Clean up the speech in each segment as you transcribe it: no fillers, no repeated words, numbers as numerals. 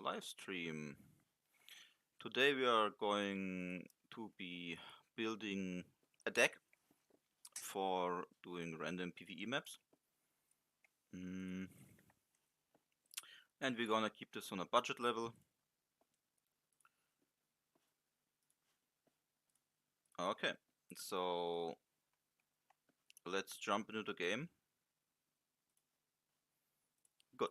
live stream. Today we are going to be building a deck for doing random PvE maps. And we're gonna keep this on a budget level. Okay, so let's jump into the game. Good.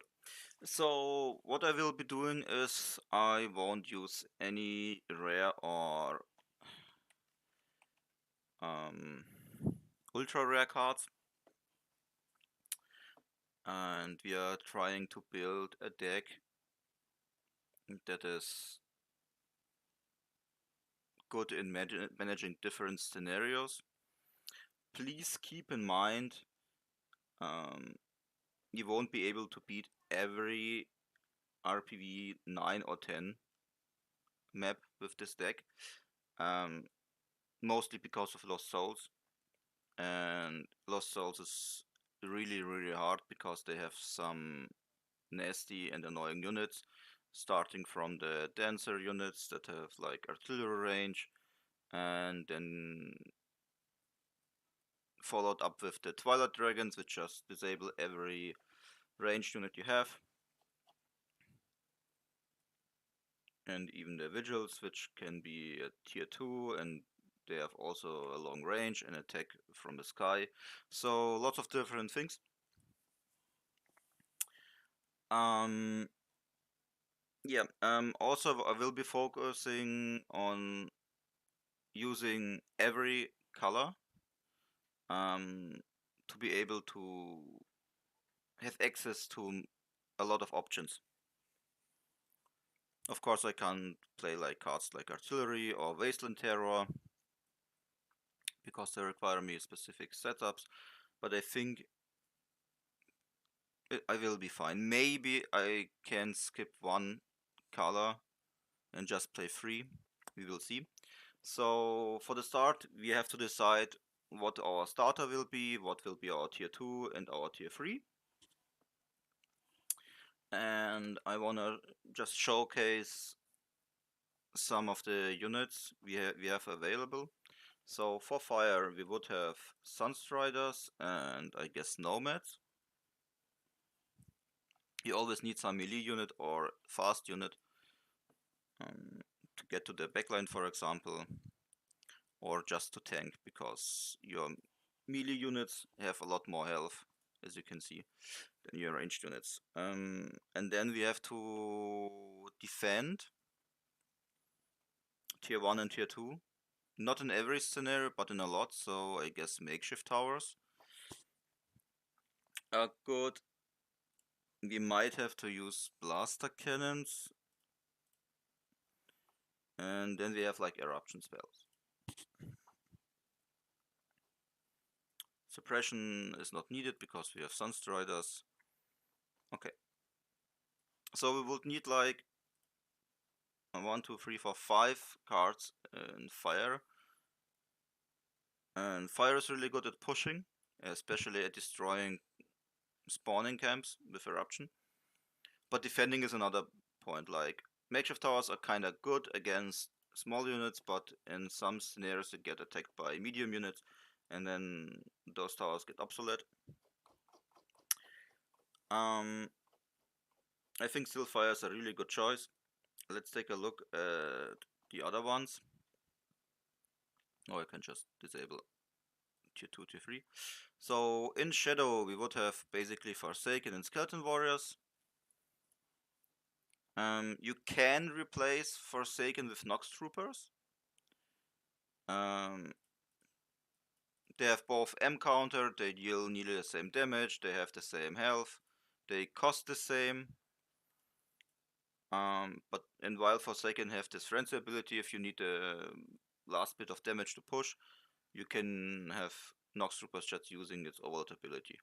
So what I will be doing is I won't use any rare or ultra rare cards, and we are trying to build a deck that is good in managing different scenarios. Please keep in mind you won't be able to beat every RPVE 9 or 10 map with this deck, mostly because of Lost Souls, and Lost Souls is really hard because they have some nasty and annoying units, starting from the denser units that have like artillery range, and then followed up with the Twilight Dragons, which just disable every ranged unit you have, and even the Vigils, which can be a tier 2, and they have also a long range and attack from the sky, so lots of different things. Also I will be focusing on using every color to be able to have access to a lot of options. Of course, I can't play like cards like Artillery or Wasteland Terror because they require me specific setups, but I think I will be fine. Maybe I can skip one color and just play 3. We will see. So for the start, we have to decide what our starter will be, what will be our tier 2 and our tier 3. And I wanna just showcase some of the units we have available. So for fire, we would have Sunstriders and I guess Nomads. You always need some melee unit or fast unit to get to the backline, for example, or just to tank, because your melee units have a lot more health, as you can see, than your ranged units. And then we have to defend tier 1 and tier 2. Not in every scenario, but in a lot, so I guess makeshift towers are good. We might have to use blaster cannons. And then we have like eruption spells. Suppression is not needed because we have Sunstriders. Okay. So we would need like 1, 2, 3, 4, 5 cards in fire. And fire is really good at pushing, especially at destroying spawning camps with eruption. But defending is another point. Like makeshift towers are kinda good against small units, but in some scenarios they get attacked by medium units, and then those towers get obsolete. I think Stillfire is a really good choice. Let's take a look at the other ones. Oh, I can just disable tier 2, tier 3. So in Shadow we would have basically Forsaken and Skeleton Warriors. You can replace Forsaken with Nox Troopers. They have both M counter, they deal nearly the same damage, they have the same health, they cost the same. But while Forsaken have this frenzy ability, if you need the last bit of damage to push, you can have Nox Troopers just using its overload ability.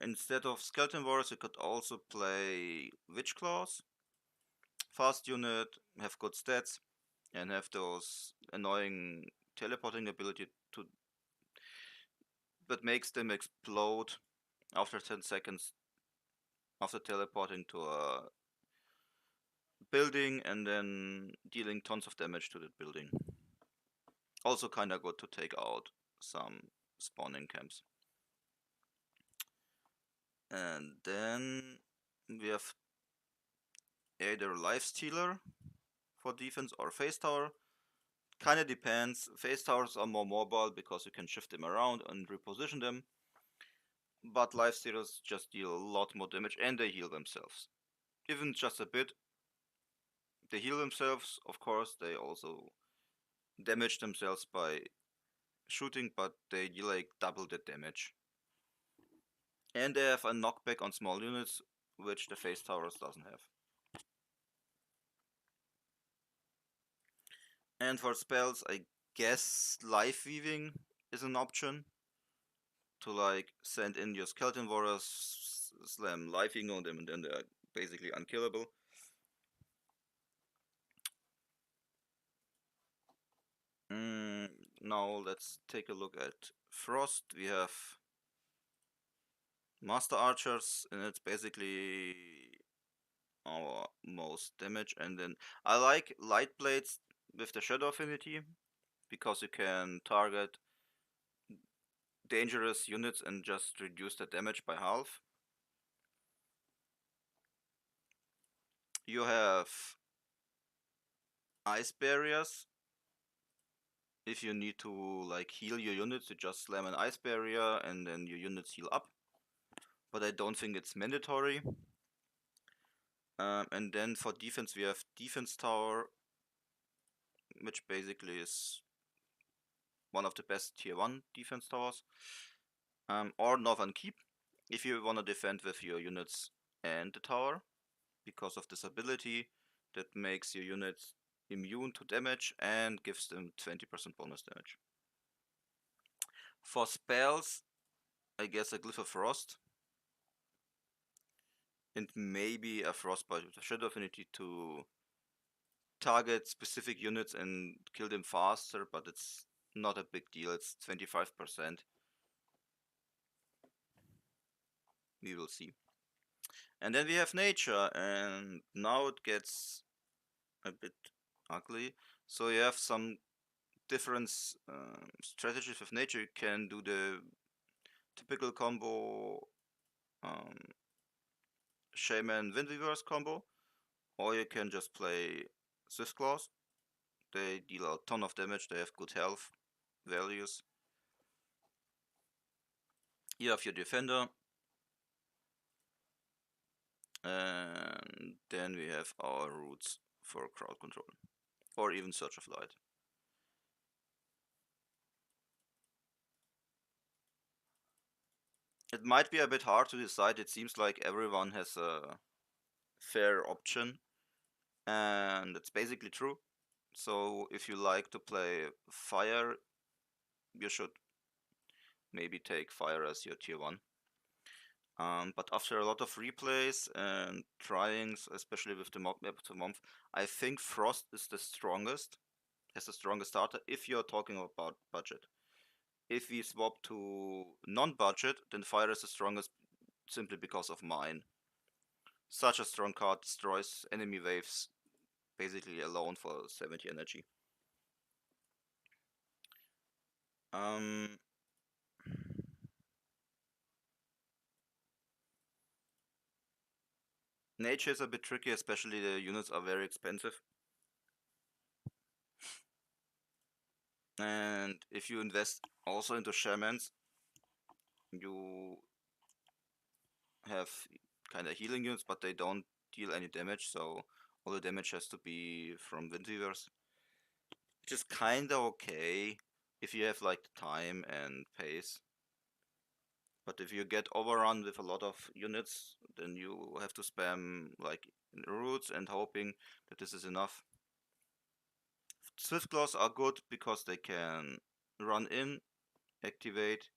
Instead of Skeleton Warriors, you could also play Witch Claws. Fast unit, have good stats, and have those annoying teleporting ability that makes them explode after 10 seconds after teleporting to a building and then dealing tons of damage to that building. Also kinda good to take out some spawning camps. And then we have either Lifestealer for defense or Phase Tower. Kinda depends. Phase Towers are more mobile because you can shift them around and reposition them. But Lifestealers just deal a lot more damage and they heal themselves. Even just a bit. They heal themselves, of course, they also damage themselves by shooting, but they deal like double the damage. And they have a knockback on small units, which the Phase Towers doesn't have. And for spells, I guess Life Weaving is an option to like send in your Skeleton Warriors, slam Life Weaving on them, and then they're basically unkillable. Now let's take a look at Frost. We have Master Archers, and it's basically our most damage. And then I like Light Blades with the Shadow Affinity because you can target dangerous units and just reduce the damage by half. You have Ice Barriers. If you need to like heal your units, you just slam an Ice Barrier and then your units heal up. But I don't think it's mandatory. And then for defense, we have Defense Tower, which basically is one of the best tier 1 defense towers. Or Northern Keep, if you want to defend with your units and the tower, because of this ability that makes your units immune to damage and gives them 20% bonus damage. For spells, I guess a Glyph of Frost. And maybe a Frostbite with a Shadow Affinity to target specific units and kill them faster, but it's not a big deal, it's 25%. We will see. And then we have Nature, and now it gets a bit ugly. So you have some different strategies with Nature. You can do the typical combo Shaman Windweavers combo, or you can just play Swift Claws. They deal a ton of damage, they have good health values. You have your Defender, and then we have our Roots for crowd control, or even Search of Light. It might be a bit hard to decide. It seems like everyone has a fair option, and it's basically true. So if you like to play Fire, you should maybe take Fire as your tier 1. But after a lot of replays and tryings, especially with the map of the month, I think Frost is the strongest, has the strongest starter if you're talking about budget. If we swap to non-budget, then Fire is the strongest simply because of Mine. Such a strong card destroys enemy waves basically alone for 70 energy. Nature is a bit tricky, especially the units are very expensive. And if you invest also into Shamans, you have kind of healing units, but they don't deal any damage, so all the damage has to be from Windweavers. Which is kinda okay if you have like the time and pace. But if you get overrun with a lot of units, then you have to spam like roots and hoping that this is enough. Swift Claws are good because they can run in, activate,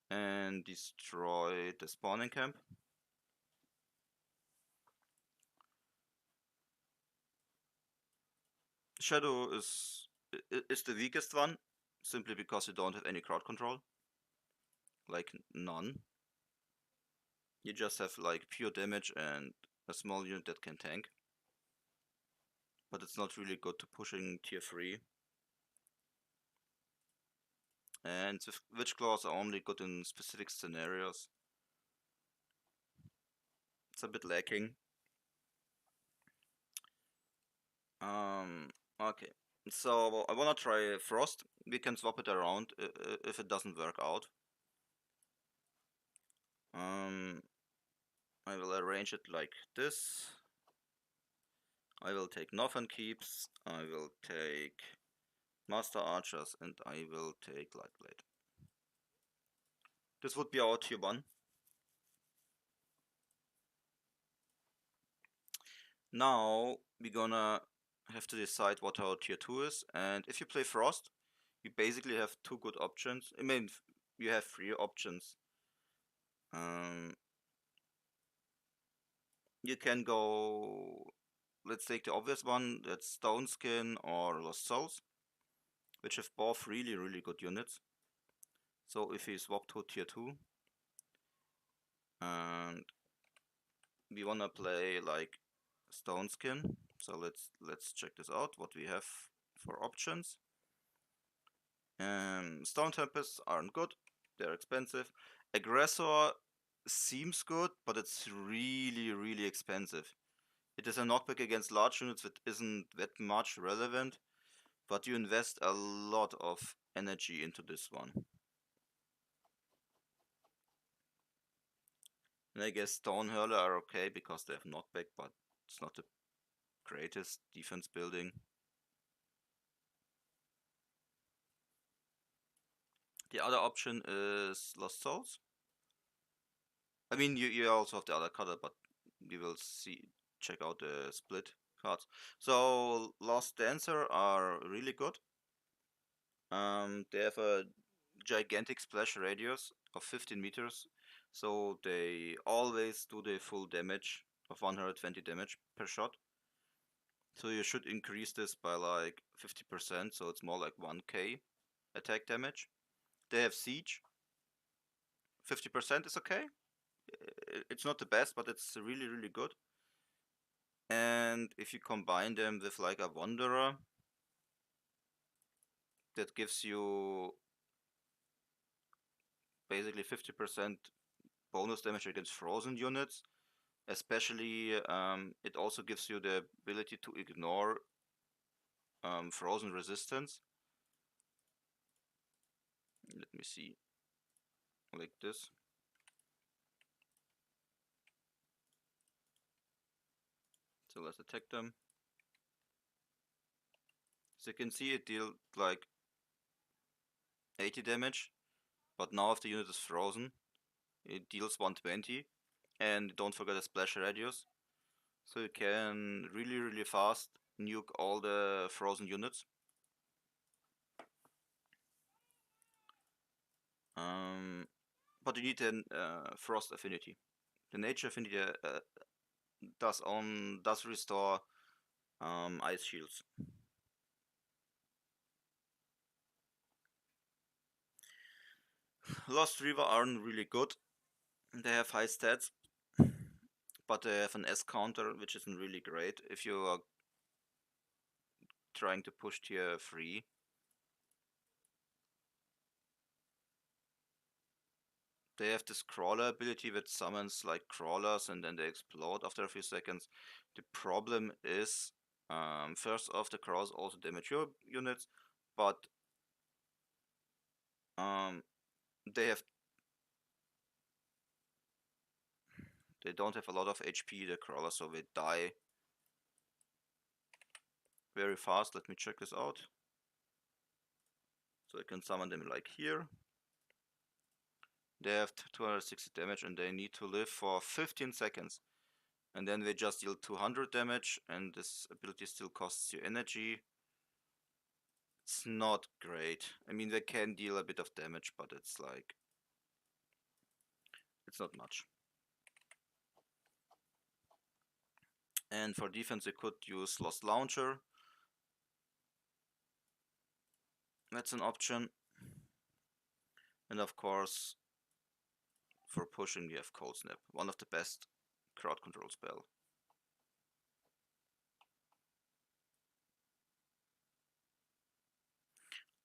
and destroy the spawning camp. Shadow is the weakest one, simply because you don't have any crowd control. Like none. You just have like pure damage and a small unit that can tank. But it's not really good to pushing tier 3. And Witch Claws are only good in specific scenarios. It's a bit lacking. Okay. So I wanna try Frost. We can swap it around if it doesn't work out. I will arrange it like this. I will take Northern Keeps. I will take Master Archers, and I will take Lightblade. This would be our tier 1. Now we're gonna have to decide what our tier 2 is, and if you play Frost, you basically have 2 good options. I mean, you have 3 options. You can go, let's take the obvious one, that's Stone Skin or Lost Souls, which have both really good units. So if we swap to tier 2, and we wanna play like Stone Skin, so let's check this out, what we have for options. Stone Tempests aren't good, they're expensive. Aggressor seems good, but it's really expensive. It is a knockback against large units that isn't that much relevant, but you invest a lot of energy into this one. And I guess Stone Hurler are okay because they have knockback, but it's not the greatest defense building. The other option is Lost Souls. I mean, you also have the other color, but we will check out the split cards. So Lost Dancer are really good. They have a gigantic splash radius of 15 meters, so they always do the full damage of 120 damage per shot. So you should increase this by like 50%, so it's more like 1k attack damage. They have siege. 50% is okay. It's not the best, but it's really good. And if you combine them with like a Wanderer, that gives you basically 50% bonus damage against frozen units. Especially, it also gives you the ability to ignore frozen resistance. Let me see, like this. So let's attack them. So you can see it deal like 80 damage, but now if the unit is frozen, it deals 120. And don't forget the splash radius. So you can really fast nuke all the frozen units. But you need a frost affinity. The nature affinity does restore ice shields. Lost River aren't really good. They have high stats, but they have an S counter, which isn't really great if you are trying to push tier 3. They have this crawler ability that summons like crawlers and then they explode after a few seconds. The problem is, first off, the crawlers also damage your units, but they don't have a lot of HP, the crawlers, so they die very fast. Let me check this out. So I can summon them like here. They have 260 damage and they need to live for 15 seconds. And then they just deal 200 damage and this ability still costs you energy. It's not great. I mean, they can deal a bit of damage, but it's like, it's not much. And for defense, you could use Lost Launcher. That's an option. And of course, for pushing, we have Cold Snap, one of the best crowd control spell.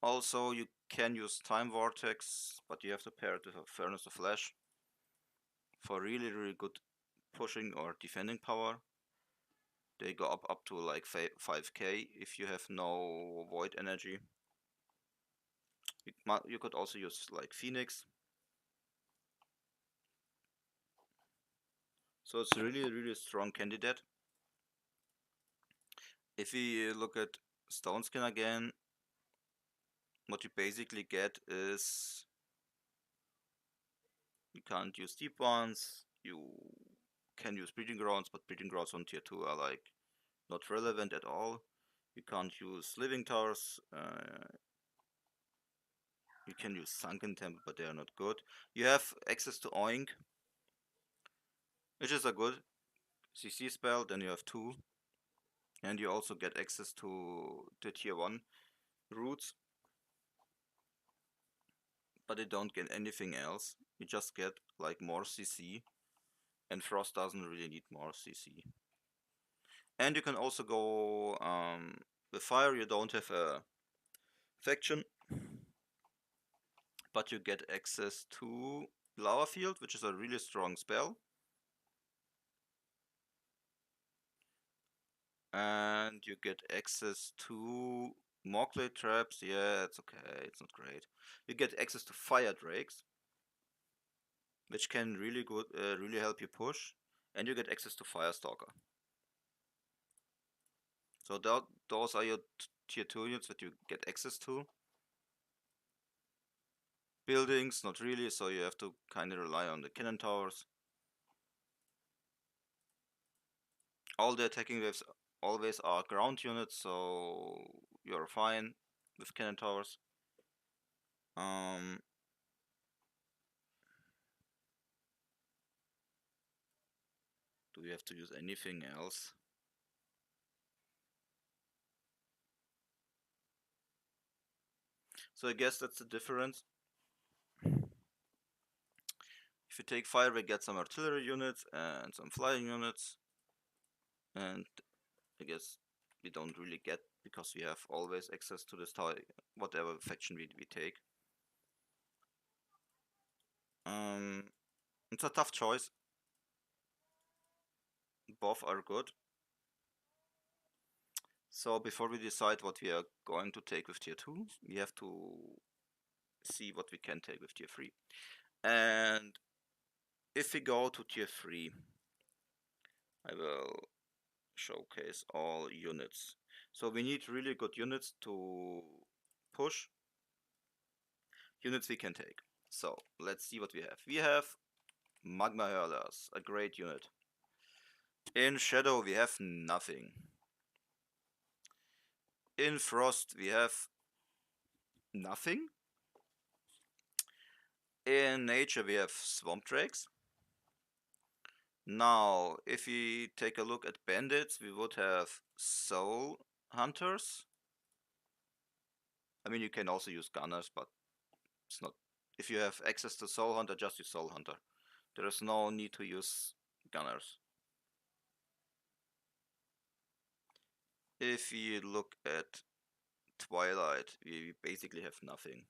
Also, you can use Time Vortex, but you have to pair it with a Furnace of Flesh for really good pushing or defending power. They go up to like 5k if you have no void energy. You could also use like Phoenix. So it's a really strong candidate. If we look at Stone Skin again, what you basically get is you can't use deep ones, you can use breeding grounds, but breeding grounds on tier 2 are like not relevant at all. You can't use living towers, you can use sunken temple, but they are not good. You have access to Oink, which is a good CC spell, then you have 2. And you also get access to the tier 1 roots, but you don't get anything else. You just get like more CC, and Frost doesn't really need more CC. And you can also go with Fire. You don't have a faction, but you get access to Lava Field, which is a really strong spell. And you get access to Morklay traps. Yeah, it's okay, it's not great. You get access to Fire Drakes, which can really help you push, and you get access to Firestalker. So those are your tier 2 units that you get access to. Buildings, not really, so you have to kind of rely on the cannon towers. All the attacking waves always are ground units, so you're fine with cannon towers. Do we have to use anything else? So I guess that's the difference. If you take fire, we get some artillery units and some flying units, and I guess we don't really get, because we have always access to this tower, whatever faction we take. It's a tough choice. Both are good. So before we decide what we are going to take with tier 2, we have to see what we can take with tier 3. And if we go to tier 3, I will showcase all units. So we need really good units to push. Units we can take. So let's see what we have. We have Magma Hurlers, a great unit. In Shadow we have nothing. In Frost we have nothing. In Nature we have Swamp Drakes. Now, if we take a look at bandits, we would have Soul Hunters. I mean, you can also use Gunners, but it's not. If you have access to Soul Hunter, just use Soul Hunter. There is no need to use Gunners. If we look at Twilight, we basically have nothing.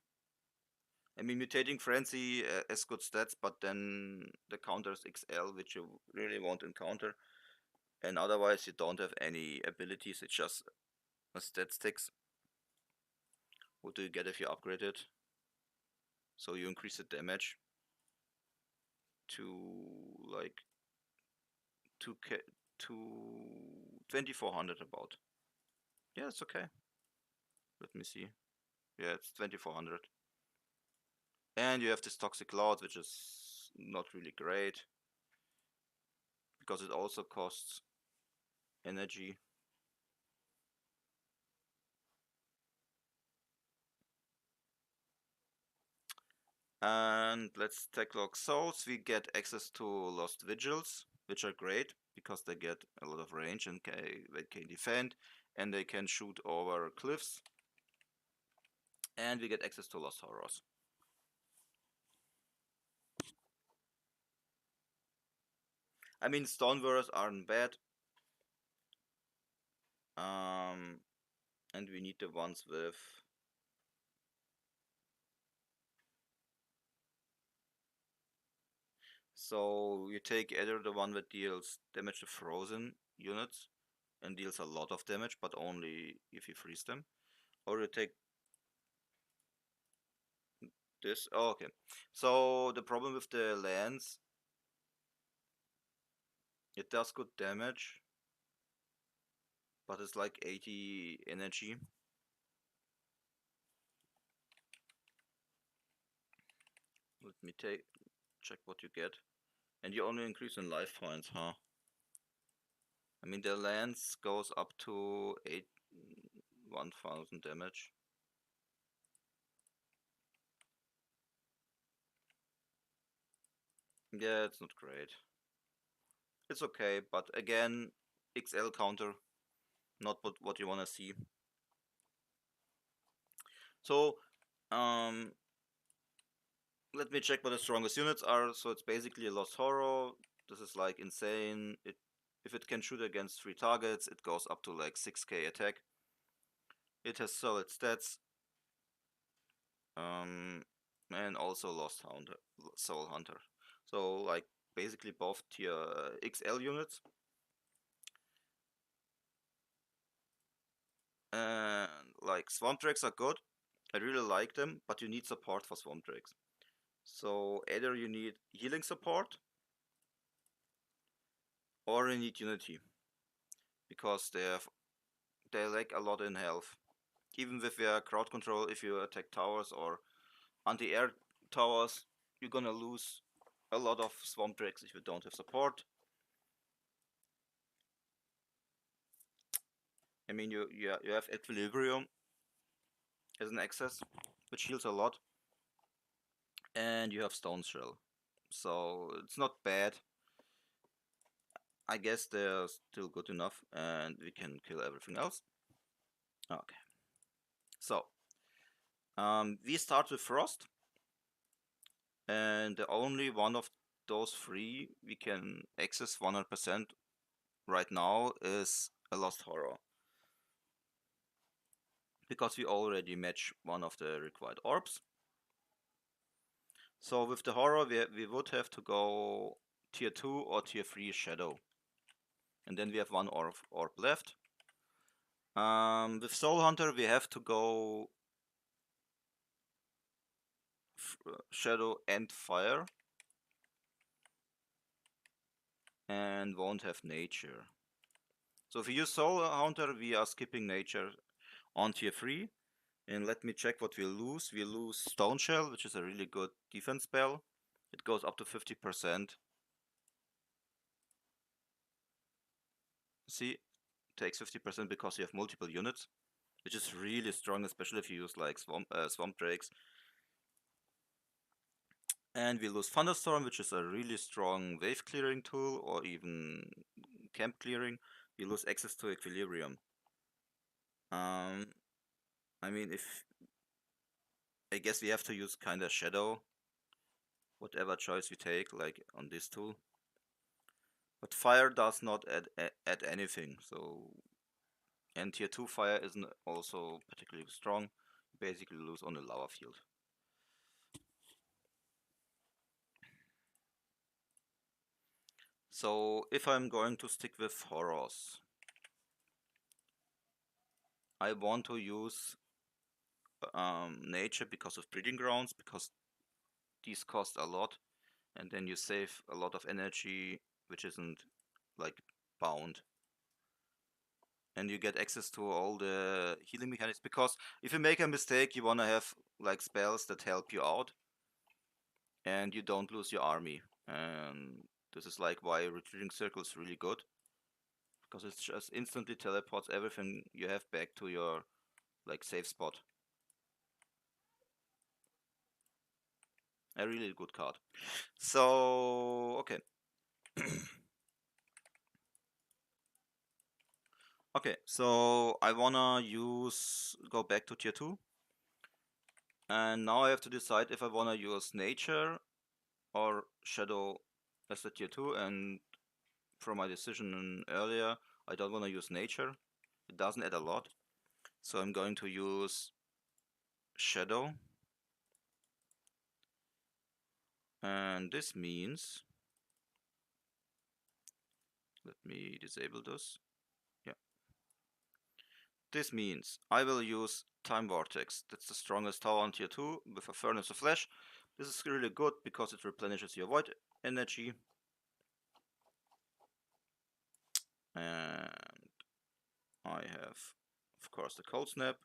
I mean, Mutating Frenzy has good stats, but then the counter is XL, which you really won't encounter. And otherwise, you don't have any abilities, it's just a stat sticks. What do you get if you upgrade it? So you increase the damage to like 2k to 2400 about. Yeah, it's okay. Let me see. Yeah, it's 2400. And you have this Toxic Cloud, which is not really great, because it also costs energy. And let's take Log Souls. We get access to Lost Vigils, which are great because they get a lot of range and they can defend, and they can shoot over cliffs. And we get access to Lost Horrors. I mean, stone warriors aren't bad. And we need the ones with. So you take either the one that deals damage to frozen units and deals a lot of damage, but only if you freeze them, or you take this. Oh, okay. So the problem with the lands, it does good damage, but it's like 80 energy. Let me check what you get. And you only increase in life points, huh? I mean, the lance goes up to 1000 damage. Yeah, it's not great. It's okay, but again, XL counter, not what you want to see. So, let me check what the strongest units are. So it's basically a Lost Horror. This is like insane. If it can shoot against 3 targets, it goes up to like 6k attack. It has solid stats. And also Lost Hunter, Soul Hunter. So like basically both tier XL units. And like Swamp Drakes are good. I really like them, but you need support for Swamp Drakes. So either you need healing support or you need Unity, because they lack a lot in health. Even with their crowd control, if you attack towers or anti-air towers, you're gonna lose a lot of Swamp Drakes if you don't have support. I mean, you have Equilibrium as an access, which heals a lot, and you have Stone Shell, so it's not bad. I guess they're still good enough, and we can kill everything else. Okay, so we start with Frost, and the only one of those 3 we can access 100% right now is a Lost Horror, because we already match one of the required orbs. So with the Horror, we would have to go tier 2 or tier 3 Shadow. And then we have 1 orb left. With Soul Hunter, we have to go Shadow and Fire. And won't have Nature. So if we use Soul Hunter, we are skipping Nature on tier 3. And let me check what we lose. We lose Stone Shell, which is a really good defense spell. It goes up to 50%. See, takes 50% because you have multiple units, which is really strong, especially if you use like Swamp Drakes. And we lose Thunderstorm, which is a really strong wave clearing tool, or even camp clearing. We lose access to Equilibrium. I mean, I guess we have to use kinda Shadow, whatever choice we take, like on this tool. But Fire does not add anything, so... And tier 2 Fire isn't also particularly strong. You basically lose on the lava field. So if I'm going to stick with Horrors, I want to use Nature because of Breeding Grounds, because these cost a lot, and then you save a lot of energy, which isn't like bound. And you get access to all the healing mechanics, because if you make a mistake, you want to have like spells that help you out, and you don't lose your army. And this is like why Retreating Circle is really good, because it just instantly teleports everything you have back to your like safe spot. A really good card. So okay. Okay, so I wanna go back to tier 2. And now I have to decide if I wanna use Nature or Shadow as the tier 2. And from my decision earlier, I don't want to use nature. It doesn't add a lot. So I'm going to use shadow. And this means, let me disable this. Yeah. This means I will use Time Vortex. That's the strongest tower on tier 2 with a Furnace of Flesh. This is really good because it replenishes your void energy. And I have, of course, the Cold Snap.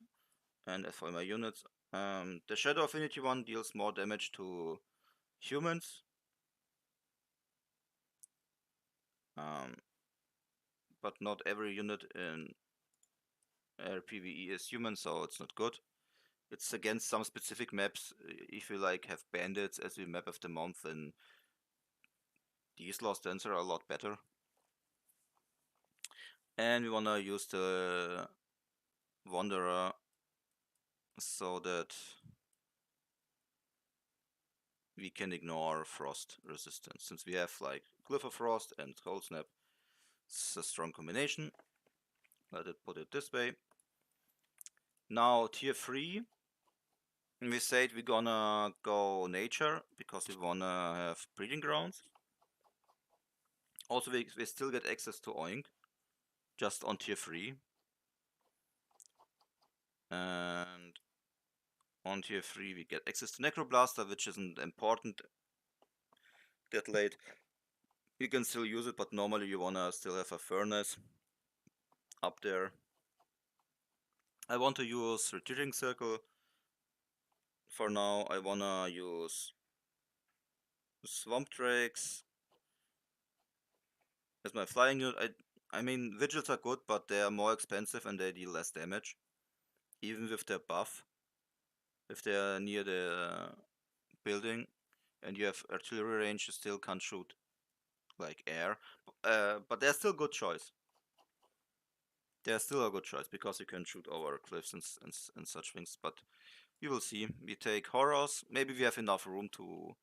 And as for my units, the Shadow Affinity one deals more damage to humans. But not every unit in RPVE is human, so it's not good. It's against some specific maps. If you like have bandits as your map of the month, then these Lost Dancer are a lot better. And we wanna use the Wanderer so that we can ignore frost resistance. Since we have like Glyph of Frost and Cold Snap, it's a strong combination. Let it put it this way. Now tier 3, we said we're gonna go nature because we wanna have breeding grounds. Also we still get access to Oink just on tier 3. And on tier 3 we get access to Necroblaster, which isn't important that late. You can still use it, but normally you wanna still have a furnace up there. I want to use Retreating Circle. For now I wanna use Swamp Drakes as my flying unit. I mean Vigils are good, but they are more expensive and they deal less damage. Even with their buff. If they are near the building and you have artillery range, you still can't shoot like air. But they're still good choice. They're still a good choice because you can shoot over cliffs and such things. But we will see. We take horrors. Maybe we have enough room to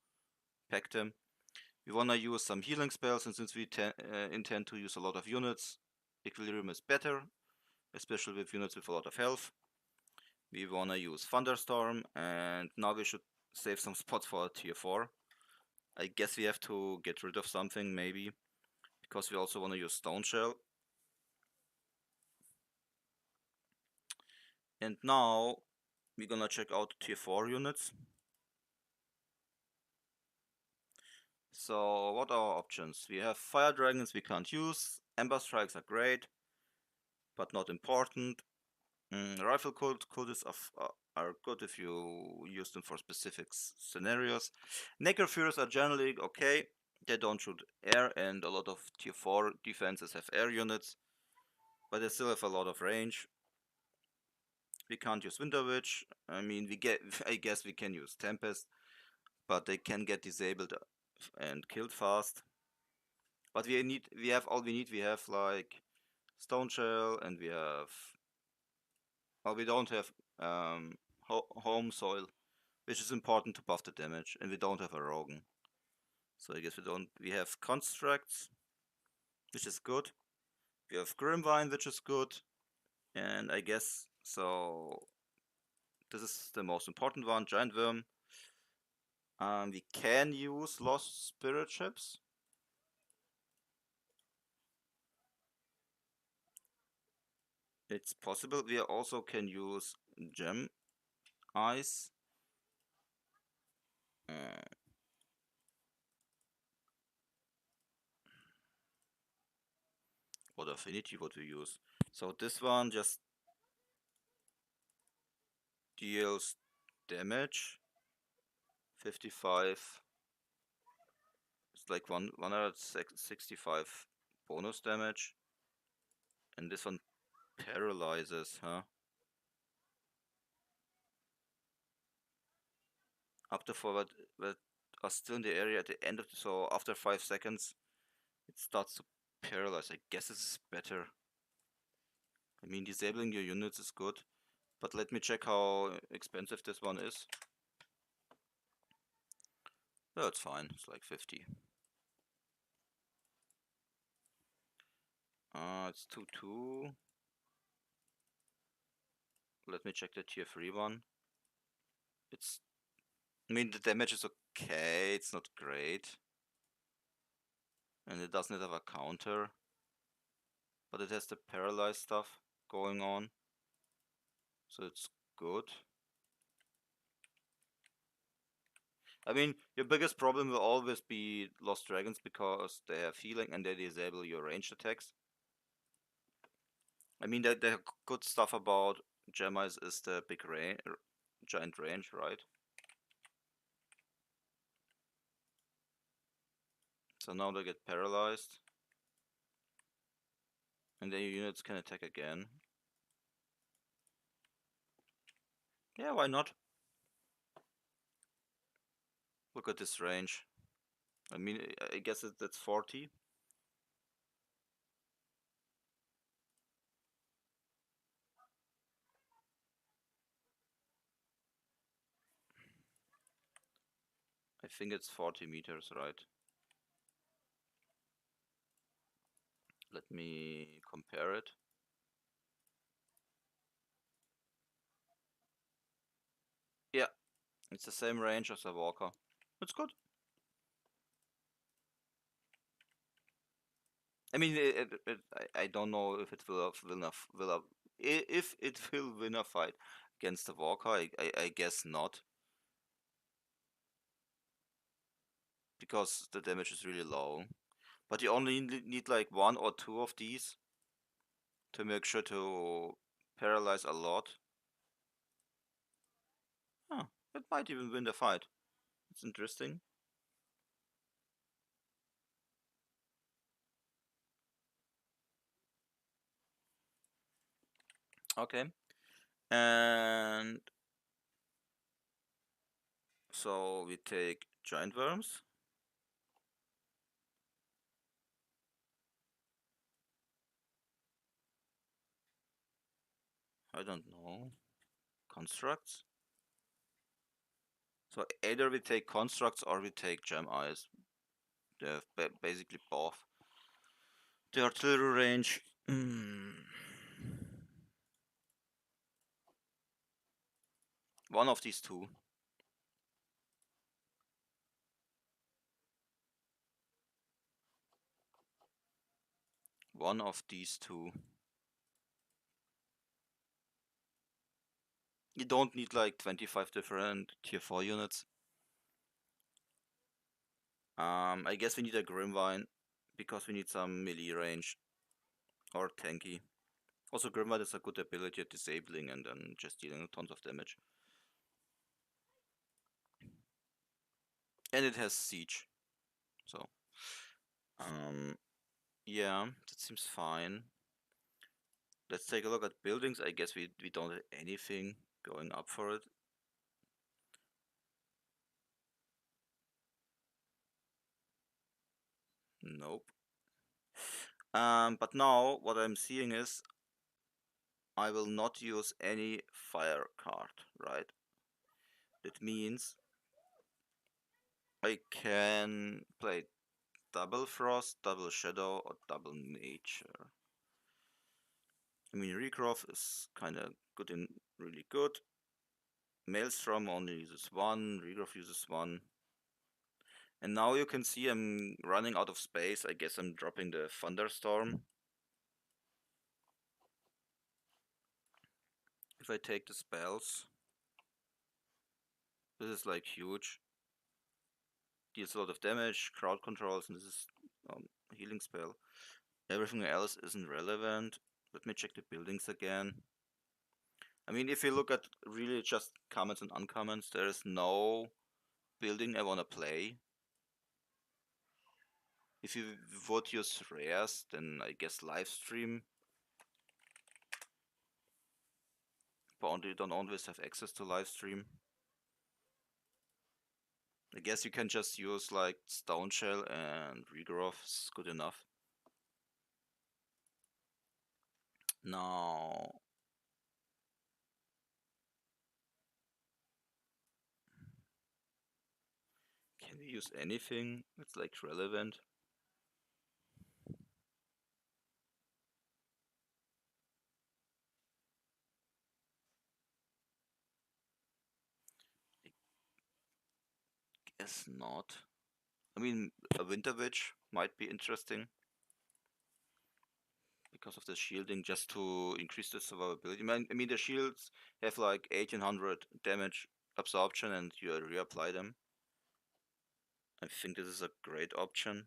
pack them. We wanna use some healing spells, and since we intend to use a lot of units, Equilibrium is better, especially with units with a lot of health. We wanna use Thunderstorm, and now we should save some spots for tier 4. I guess we have to get rid of something, maybe, because we also wanna use Stone Shell. And now we're gonna check out tier 4 units. So what are our options? We have Fire Dragons we can't use. Ember Strikes are great, but not important. Rifle Cultists are good if you use them for specific scenarios. Necrofuries are generally okay. They don't shoot air, and a lot of tier 4 defenses have air units, but they still have a lot of range. We can't use Winter Witch. I mean, I guess we can use Tempest, but they can get disabled and killed fast. But we have all we need. We have like Stone Shell, and we have. Well, we don't have home soil, which is important to buff the damage, and we don't have a Rogan. So I guess we don't. We have Constructs, which is good. We have Grimvine, which is good, and I guess so. This is the most important one, Giant Worm. We can use Lost Spirit Ships. It's possible. We also can use Gem Eyes. What affinity would we use? So this one just deals damage. 55. It's like 165 bonus damage. And this one paralyzes, huh? Up to forward that are still in the area at the end of so after 5 seconds it starts to paralyze. I guess this is better. I mean, disabling your units is good, but let me check how expensive this one is. No, it's fine. It's like 50. It's 2-2. Let me check the tier 3 one. I mean, the damage is okay, it's not great. And it doesn't have a counter. But it has the paralyzed stuff going on. So it's good. I mean, your biggest problem will always be Lost Dragons because they have healing and they disable your ranged attacks. I mean, the good stuff about Gemmi's is the big giant range, right? So now they get paralyzed. And then your units can attack again. Yeah, why not? Look at this range. I mean, I guess that's 40. I think it's 40 meters, right? Let me compare it. Yeah, it's the same range as a walker. It's good. I mean, I don't know if it will if it will win a fight against the walker. I guess not, because the damage is really low. But you only need like 1 or 2 of these to make sure to paralyze a lot. Huh, it might even win the fight. It's interesting. Okay. And so we take giant worms. I don't know. Constructs. So either we take constructs or we take gem eyes. They have basically both. The artillery range. One of these two. One of these two. You don't need like 25 different tier 4 units. I guess we need a Grimvine because we need some melee range or tanky. Also, Grimvine is a good ability at disabling and then just dealing tons of damage. And it has siege. So, yeah, that seems fine. Let's take a look at buildings. I guess we don't have anything going up for it. Nope. But now what I'm seeing is I will not use any fire card, right? That means I can play double frost, double shadow, or double nature. I mean, Regrowth is kinda good and really good. Maelstrom only uses 1, Regrowth uses 1. And now you can see I'm running out of space. I guess I'm dropping the Thunderstorm. If I take the spells, this is like huge. Deals a lot of damage, crowd controls, and this is healing spell. Everything else isn't relevant. Let me check the buildings again. I mean, if you look at really just commons and uncommons, there is no building I wanna play. If you would use rares, then I guess livestream. But you don't always have access to livestream. I guess you can just use like Stone Shell and Regrowth is good enough. Now, can we use anything that's like relevant? guess not. I mean, a Winter Witch might be interesting because of the shielding, just to increase the survivability. I mean the shields have like 1800 damage absorption and you reapply them. I think this is a great option.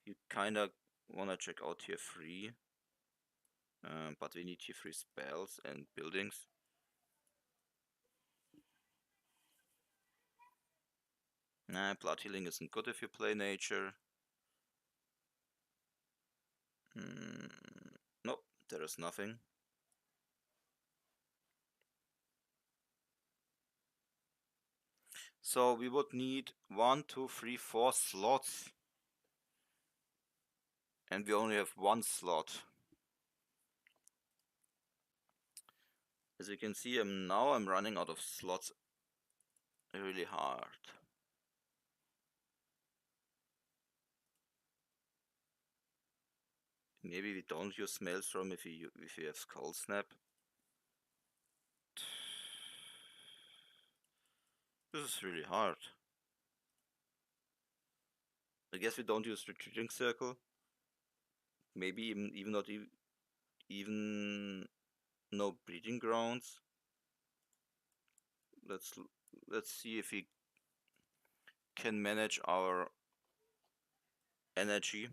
You kinda wanna check out tier 3, but we need tier 3 spells and buildings. Nah, blood healing isn't good if you play nature. Nope, there is nothing. So we would need 1, 2, 3, 4 slots. And we only have 1 slot. As you can see, now I'm running out of slots really hard. Maybe we don't use Maelstrom if we have Skull Snap. This is really hard. I guess we don't use Retreating Circle. Maybe even not even no Breeding Grounds. Let's see if we can manage our energy.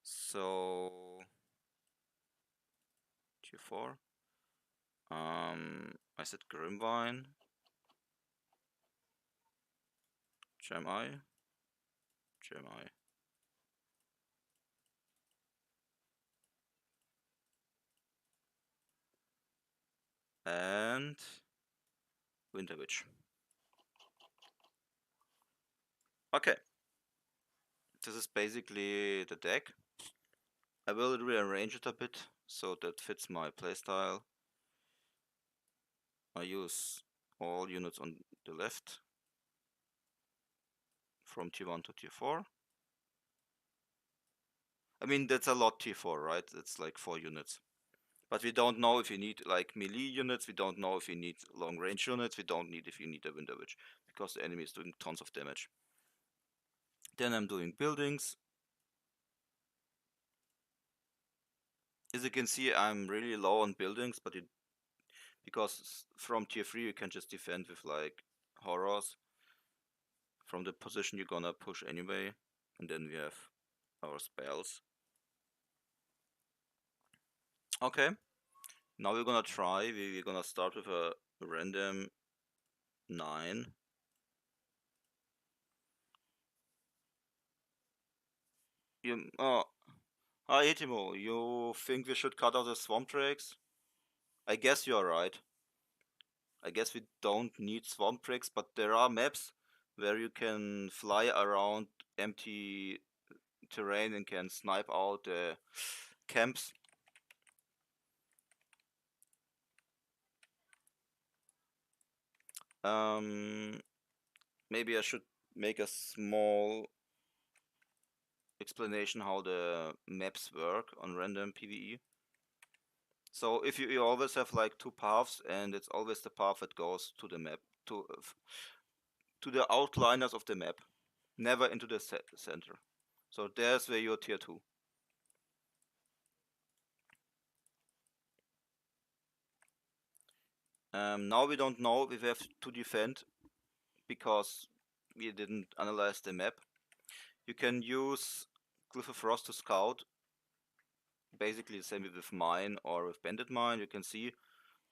So tier 4. I said Grimvine. Gem Eye. And Winter Witch. Okay. This is basically the deck. I will rearrange it a bit so that fits my playstyle. I use all units on the left from tier 1 to tier 4. I mean, that's a lot tier 4, right? It's like 4 units. But we don't know if you need like melee units, we don't know if you need long range units, we don't need if you need a Winter Witch, because the enemy is doing tons of damage. Then I'm doing buildings. As you can see, I'm really low on buildings, but because from tier 3 you can just defend with like horrors from the position you're gonna push anyway, and then we have our spells. Okay, now we're gonna try. We're gonna start with a random 9. Hi Timo, you think we should cut out the swamp drakes? I guess you're right. I guess we don't need swamp drakes, but there are maps where you can fly around empty terrain and can snipe out camps. Maybe I should make a small explanation how the maps work on random PvE. So if you always have like 2 paths, and it's always the path that goes to the map, to the outliners of the map, never into the center. So there's where you're tier 2. Now we don't know if we have to defend because we didn't analyze the map. You can use Glyph of Frost to scout. Basically the same with mine or with Bandit Mine. You can see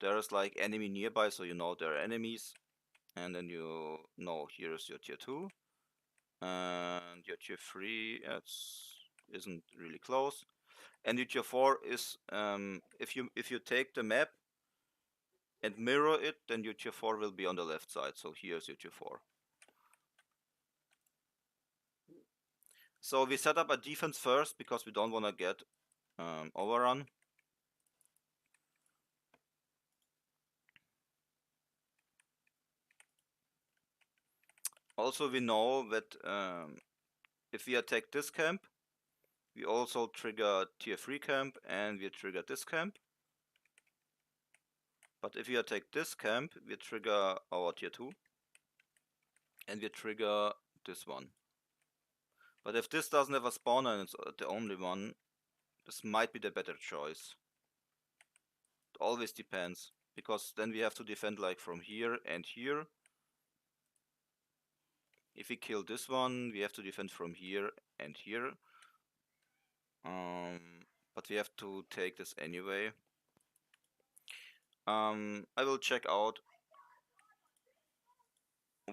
there's like enemy nearby, so you know there are enemies. And then you know here's your tier 2. And your tier 3 isn't really close. And your tier 4 is if you take the map and mirror it, then your tier 4 will be on the left side. So here's your tier 4. So we set up a defense first because we don't want to get overrun. Also, we know that if we attack this camp, we also trigger tier 3 camp and we trigger this camp. But if we attack this camp, we trigger our tier 2. and we trigger this one. But if this doesn't have a spawner and it's the only one, this might be the better choice. It always depends, because then we have to defend like from here and here. If we kill this one, we have to defend from here and here. But we have to take this anyway. I will check out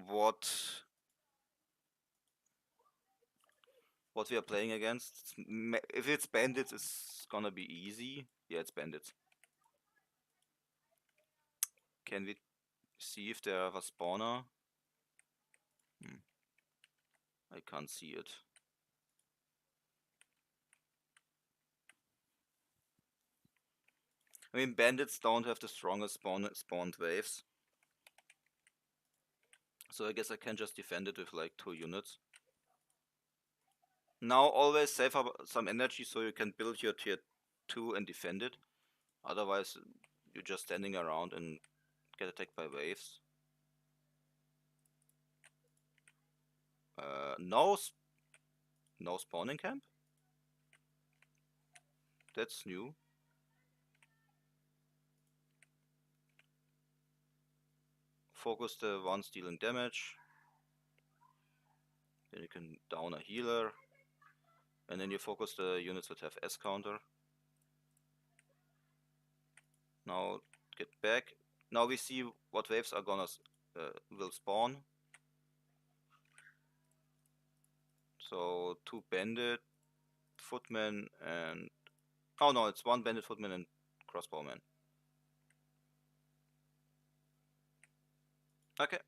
what we are playing against. If it's bandits, it's gonna be easy. Yeah, it's bandits. Can we see if they have a spawner? I can't see it. I mean, bandits don't have the strongest spawned waves. So I guess I can just defend it with like 2 units. Now always save up some energy so you can build your tier 2 and defend it. Otherwise you're just standing around and get attacked by waves. No spawning camp? That's new. Focus the ones dealing damage. Then you can down a healer. And then you focus the units that have S counter. Now get back. Now we see what waves are gonna will spawn. So 2 bandit, footmen, and oh no, it's 1 bandit, footman, and crossbowman. Okay,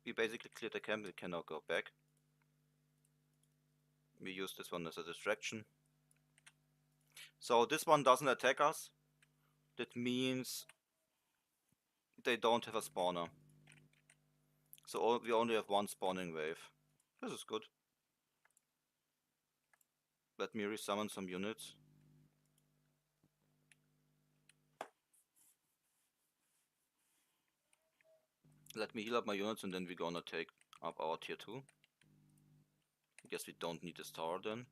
we basically cleared the camp. We can now go back. We use this one as a distraction. So this one doesn't attack us. That means they don't have a spawner. So we only have 1 spawning wave. This is good. Let me resummon some units. Let me heal up my units and then we're gonna take up our tier 2. I guess we don't need this tower then.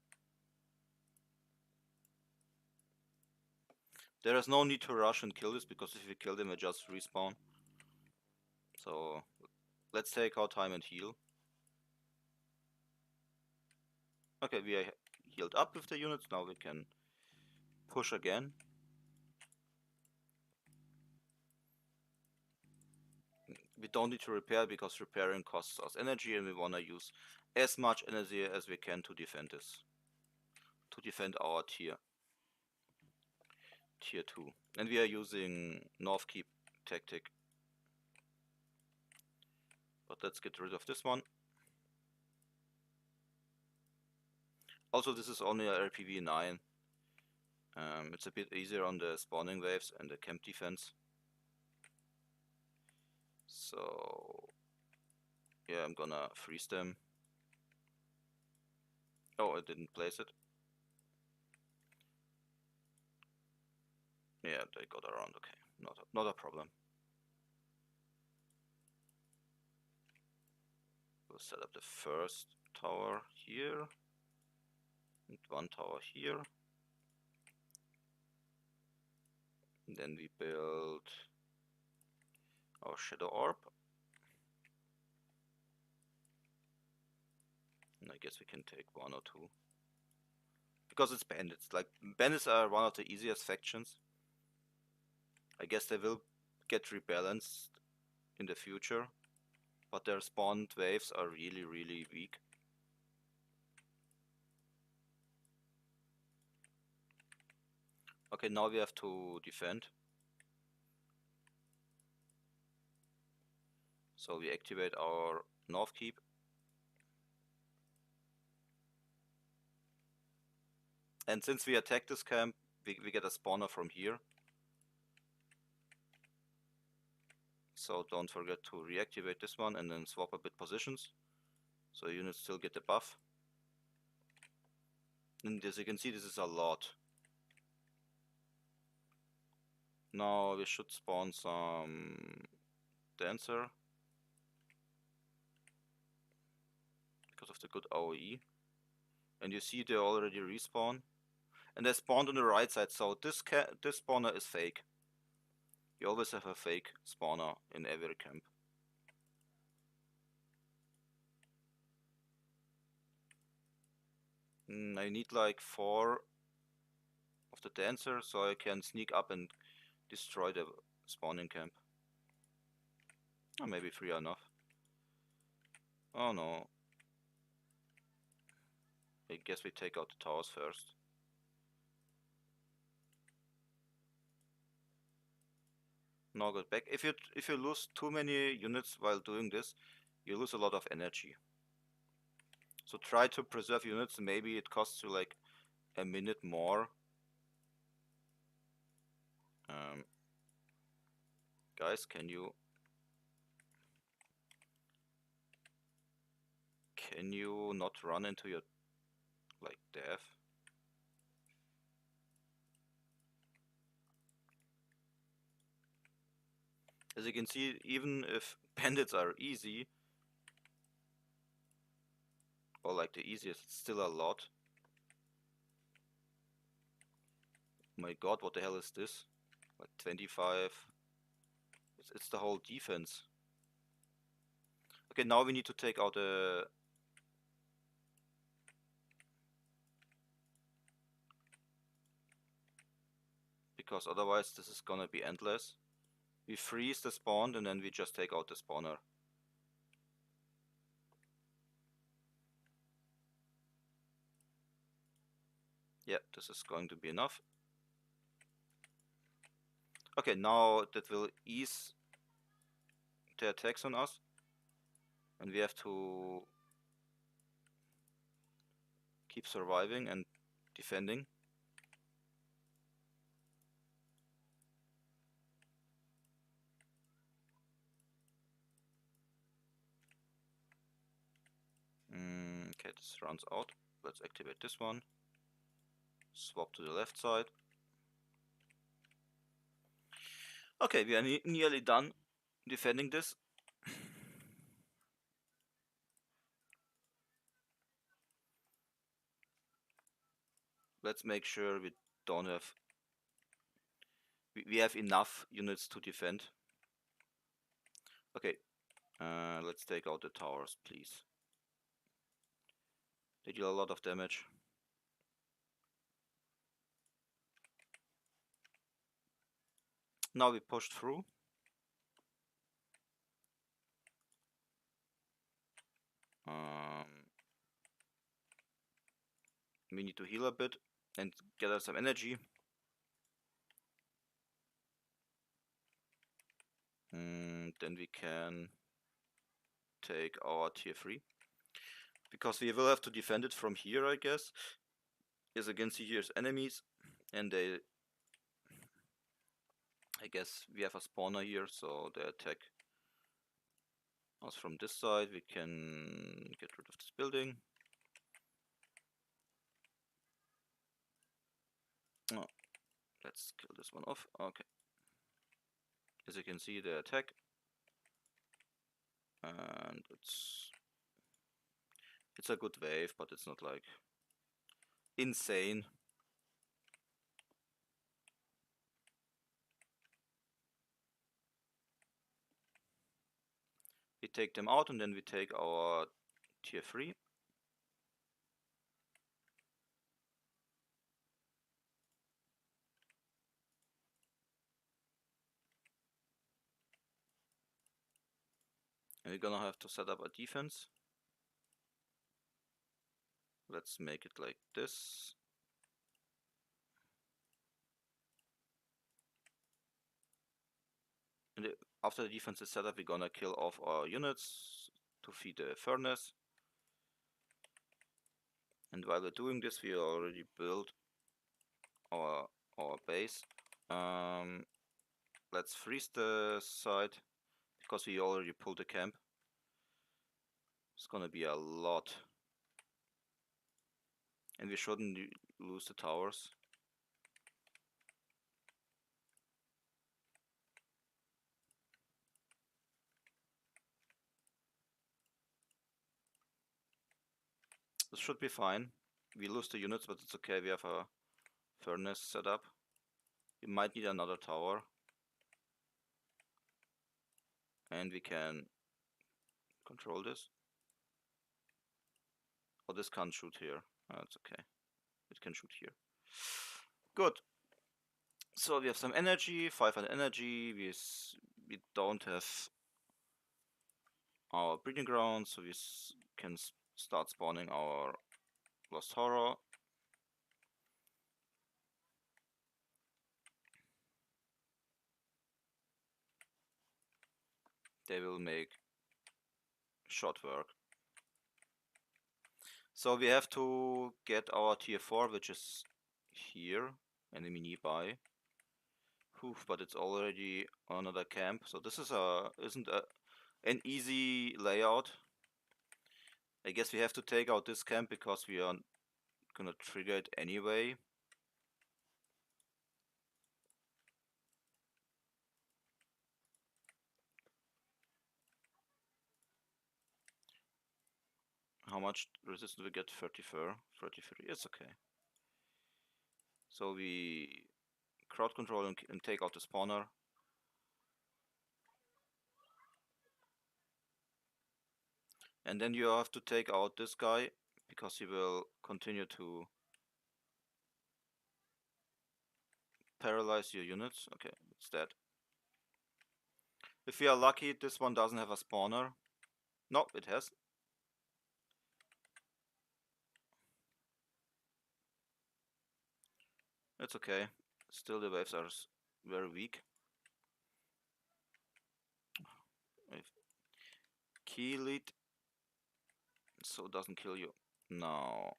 There is no need to rush and kill this, because if we kill them, we just respawn. So let's take our time and heal. Okay, we are healed up with the units. Now we can push again. We don't need to repair, because repairing costs us energy, and we want to use as much energy as we can to defend this. To defend our tier 2. And we are using North Keep tactic. But let's get rid of this one. Also, this is only a RPVE 9. It's a bit easier on the spawning waves and the camp defense. So yeah, I'm gonna freeze them. Oh, I didn't place it. Yeah, they got around. Okay, not a problem. We'll set up the first tower here and 1 tower here. And then we build our shadow orb. And I guess we can take 1 or 2. Because it's bandits. Like, bandits are one of the easiest factions. I guess they will get rebalanced in the future, but their spawned waves are really, really weak. Okay, now we have to defend. So we activate our North Keep. And since we attack this camp, we get a spawner from here. So don't forget to reactivate this one and then swap a bit positions. So units still get the buff. And as you can see, this is a lot. Now we should spawn some Dancer. because of the good AoE. And you see they already respawn. And they spawned on the right side, so this spawner is fake. You always have a fake spawner in every camp. I need like 4 of the dancers so I can sneak up and destroy the spawning camp. Or maybe 3 are enough. Oh no. I guess we take out the towers first. Now get back. If you lose too many units while doing this, you lose a lot of energy. So try to preserve units. Maybe it costs you like a minute more. Guys, can you not run into your like death? As you can see, even if bandits are easy, or like the easiest, it's still a lot. My god, what the hell is this? Like 25. It's the whole defense. Okay, now we need to take out a... because otherwise this is gonna be endless. We freeze the spawn and then we just take out the spawner. Yeah, this is going to be enough. Okay, now that will ease the attacks on us. And we have to keep surviving and defending. Okay, this runs out. Let's activate this one. Swap to the left side. Okay, we are nearly done defending this. Let's make sure we don't have... we have enough units to defend. Okay, let's take out the towers, please. They deal a lot of damage. Now we pushed through. We need to heal a bit and gather some energy. Then we can take our tier 3. Because we will have to defend it from here, I guess. As you can see, here's enemies. And they... I guess we have a spawner here, so they attack us from this side. We can get rid of this building. Oh, let's kill this one off. Okay. As you can see, they attack. And it's a good wave, but it's not like insane. We take them out and then we take our tier 3. And we're gonna have to set up a defense. Let's make it like this. And after the defense is set up, we're gonna kill off our units to feed the furnace. And while we're doing this, we already built our base. Let's freeze the site because we already pulled the camp. It's gonna be a lot. And we shouldn't lose the towers. This should be fine. We lose the units, but it's okay. We have a furnace set up. We might need another tower. And we can control this. Oh, this can't shoot here. Oh, that's okay. It can shoot here. Good. So we have some energy, 500 energy. We don't have our breeding ground, so we can start spawning our Lost Horror. They will make short work. So we have to get our tier 4, which is here, enemy nearby. Oof, but it's already another camp. So this is isn't an easy layout. I guess we have to take out this camp because we are gonna trigger it anyway. How much resistance do we get? 34, 33. It's okay. So we crowd control and take out the spawner. And then you have to take out this guy because he will continue to paralyze your units. Okay, it's dead. If we are lucky, this one doesn't have a spawner. No, it has. It's okay. Still the waves are very weak. Kill it so it doesn't kill you. No.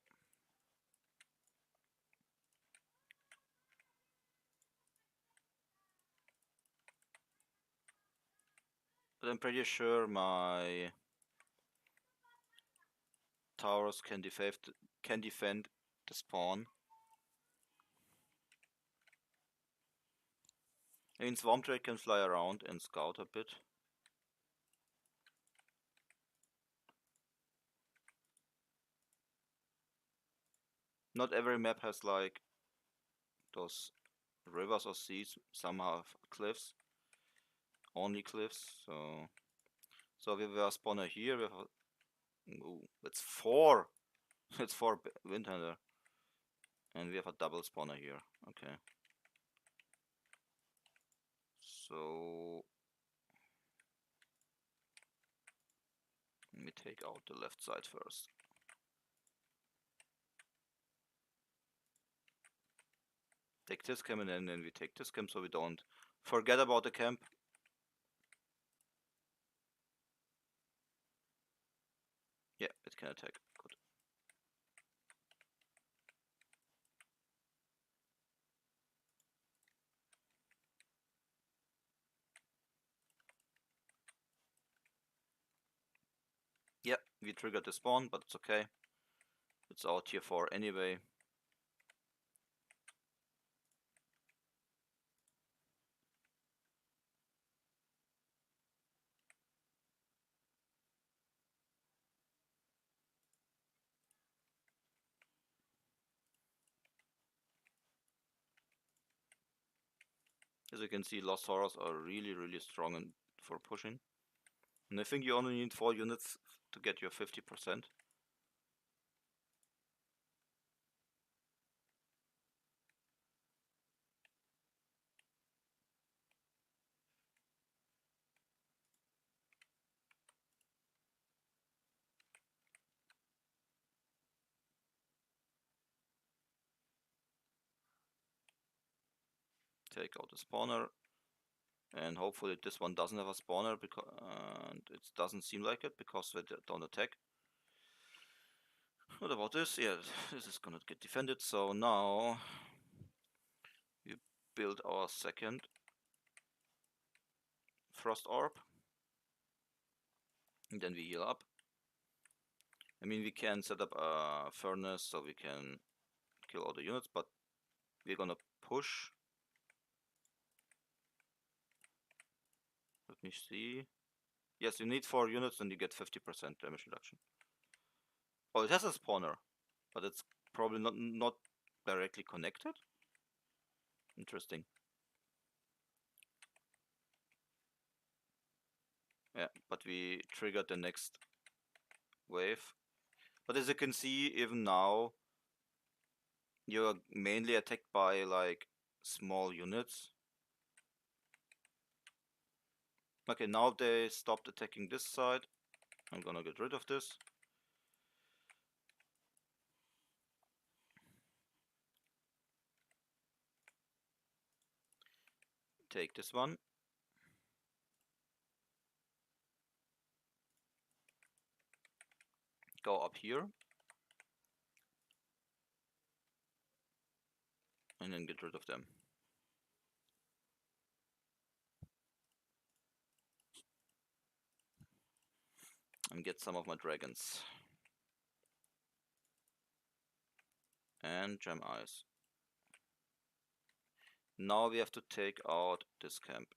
But I'm pretty sure my towers can defend the spawn. I mean, Swamp Drake can fly around and scout a bit. Not every map has like those rivers or seas. Some have cliffs, only cliffs. So we have a spawner here. We have ooh, it's 4. It's 4 Windhunter, and we have a double spawner here. Okay. So let me take out the left side first. Take this camp and then we take this camp so we don't forget about the camp. Yeah, it can attack. Good. Yeah, we triggered the spawn, but it's okay. It's our tier 4 anyway. As you can see, Lost Horrors are really strong for pushing. And I think you only need 4 units to get your 50%. Take out the spawner. And hopefully this one doesn't have a spawner, because and it doesn't seem like it because they don't attack. What about this? Yeah, this is gonna get defended. So now we build our second Frost Orb. And then we heal up. I mean, we can set up a furnace so we can kill all the units, but we're gonna push. Let me see. Yes, you need 4 units and you get 50% damage reduction. Oh, it has a spawner, but it's probably not directly connected. Interesting. Yeah, but we triggered the next wave. But as you can see, even now, you're mainly attacked by like small units. Okay, now they stopped attacking this side. I'm gonna get rid of this. Take this one. Go up here. And then get rid of them. And get some of my dragons. And gem eyes. Now we have to take out this camp.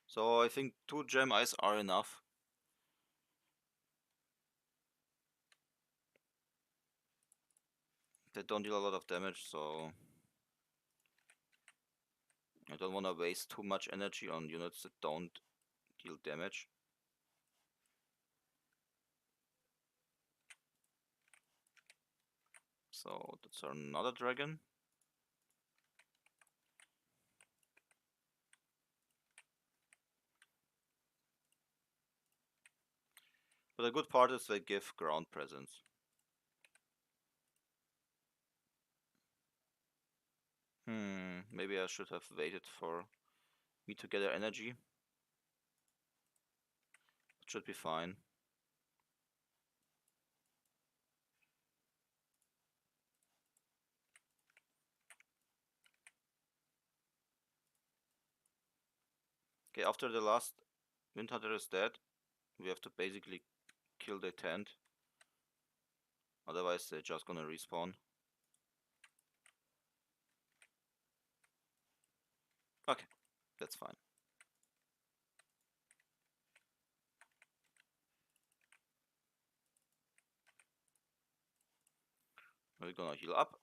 So I think 2 gem eyes are enough. They don't deal a lot of damage, so I don't want to waste too much energy on units that don't deal damage. So that's another dragon. But the good part is they give ground presence. Maybe I should have waited for me to gather energy. It should be fine. Okay, after the last Wind Hunter is dead, we have to basically kill the tent. Otherwise they're just gonna respawn. Okay, that's fine. We're gonna heal up.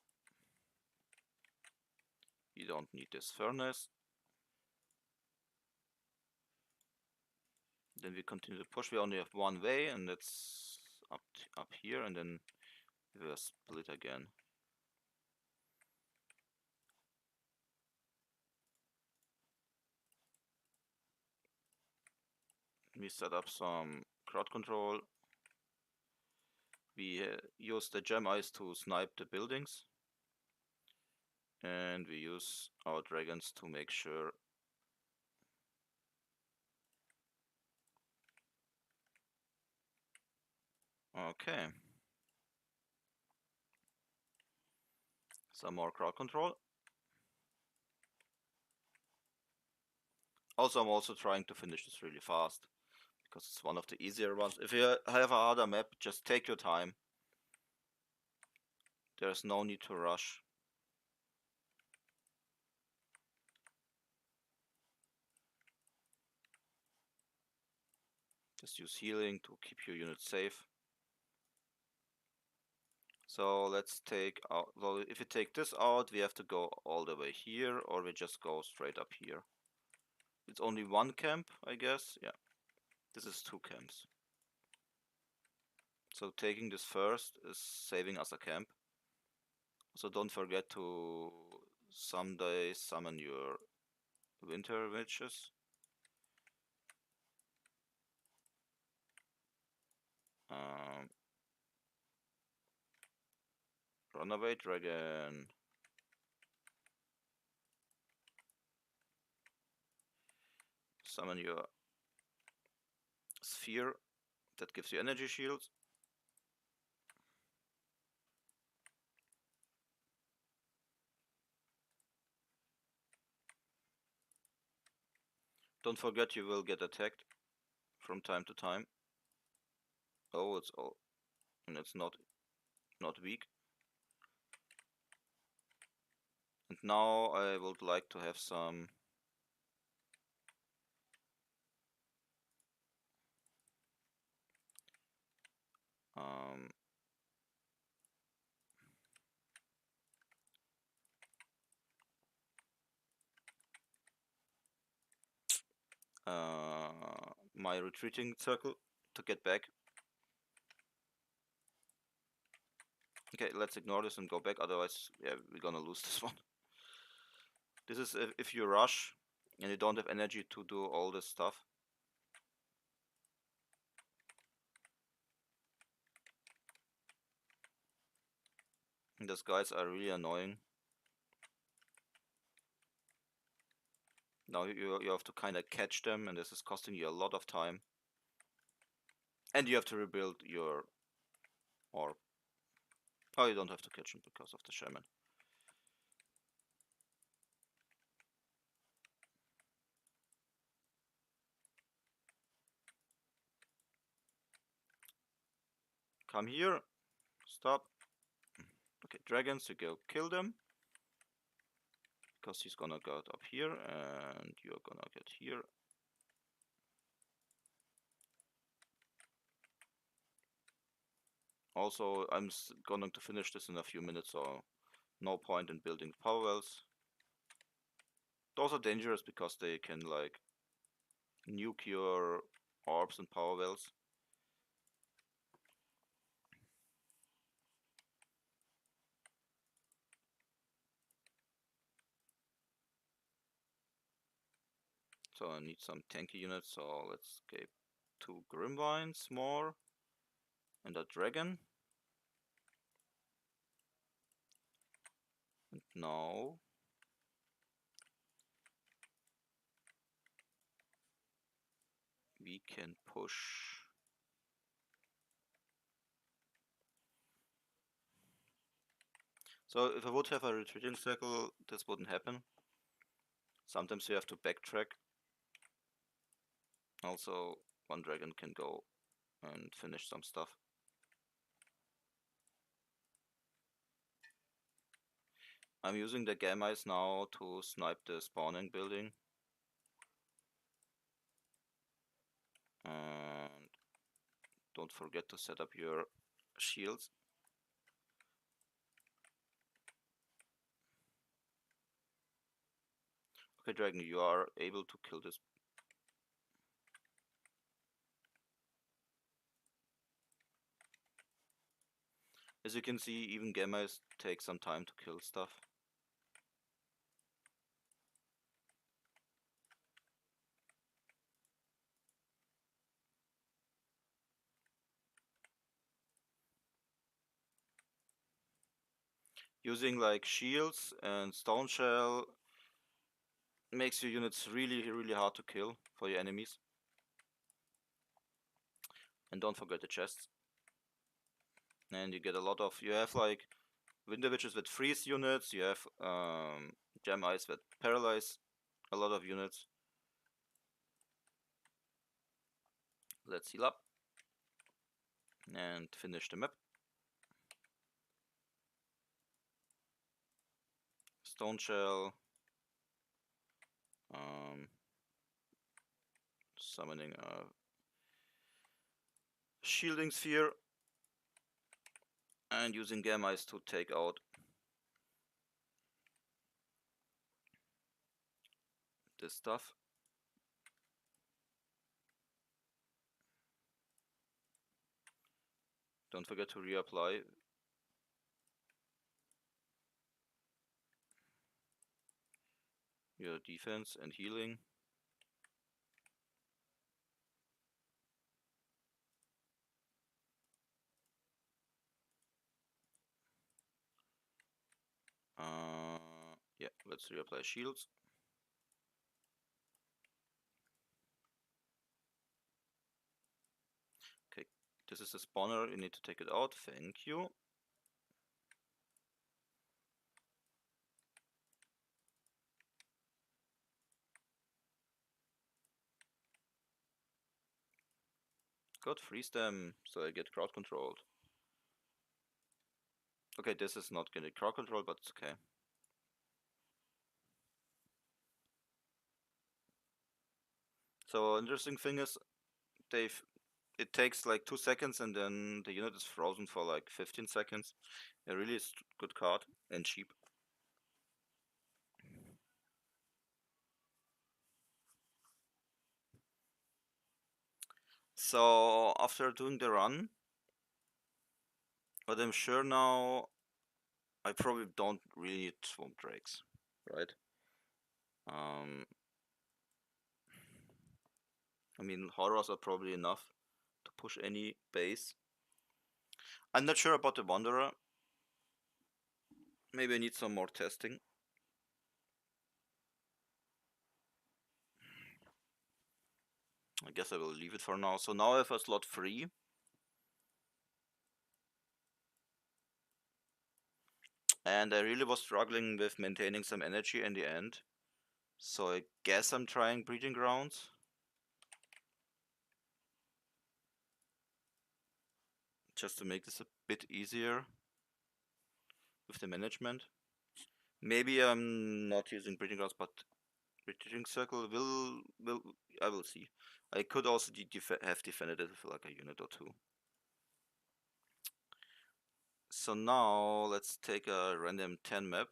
You don't need this furnace. Then we continue to push. We only have one way, and that's up here, and then we will split again. We set up some crowd control. We use the gem eyes to snipe the buildings. And we use our dragons to make sure okay. Some more crowd control. Also, I'm also trying to finish this really fast because it's one of the easier ones. If you have a harder map, just take your time. There's no need to rush. Just use healing to keep your units safe. So let's take out, well, if you take this out, we have to go all the way here, or we just go straight up here. It's only one camp, I guess. Yeah, this is 2 camps. So taking this first is saving us a camp. So don't forget to someday summon your winter witches. Runaway dragon. Summon your sphere that gives you energy shields. Don't forget you will get attacked from time to time. Oh, it's all, and it's not weak. And now I would like to have some my retreating circle to get back. Okay, let's ignore this and go back, otherwise, yeah, we're gonna lose this one. This is if you rush and you don't have energy to do all this stuff. And those guys are really annoying. Now you have to kind of catch them, and this is costing you a lot of time. And you have to rebuild your orb. Oh, you don't have to catch them because of the shaman. Come here. Stop. Okay, dragons, you go kill them. Because he's gonna get up here, and you're gonna get here. Also, I'm going to finish this in a few minutes, so no point in building power wells. Those are dangerous because they can like nuke your orbs and power wells. So I need some tanky units, so let's get 2 Grimvines more and a dragon. And now we can push. So if I would have a retreating circle, this wouldn't happen. Sometimes you have to backtrack. Also, one dragon can go and finish some stuff. I'm using the Gammas now to snipe the spawning building. And don't forget to set up your shields. Okay, dragon, you are able to kill this. As you can see, even Gammas take some time to kill stuff. Using like shields and stone shell makes your units really hard to kill for your enemies. And don't forget the chests. And you get a lot of, you have like Winter Witches that freeze units, you have Gem Eyes that paralyze a lot of units. Let's heal up and finish the map. Stone Shell. Summoning a Shielding Sphere. And using Gamma Eyes to take out this stuff. Don't forget to reapply. Your defense and healing. Yeah, let's reapply shields. Okay, this is the spawner, you need to take it out, thank you. Good, freeze them, so I get crowd controlled. Okay, this is not getting crowd control, but it's okay. So interesting thing is, it takes like 2 seconds and then the unit is frozen for like 15 seconds. A really good card and cheap. So after doing the run, but I'm sure now I probably don't really need Swamp Drakes, right? I mean, horrors are probably enough to push any base. I'm not sure about the Wanderer. Maybe I need some more testing. I guess I will leave it for now. So now I have a slot free. And I really was struggling with maintaining some energy in the end. So I guess I'm trying Breeding Grounds. Just to make this a bit easier with the management. Maybe I'm not using Breeding Grounds, but Retreating Circle will I will see. I could also have defended it with like a unit or two. So now let's take a random 10 map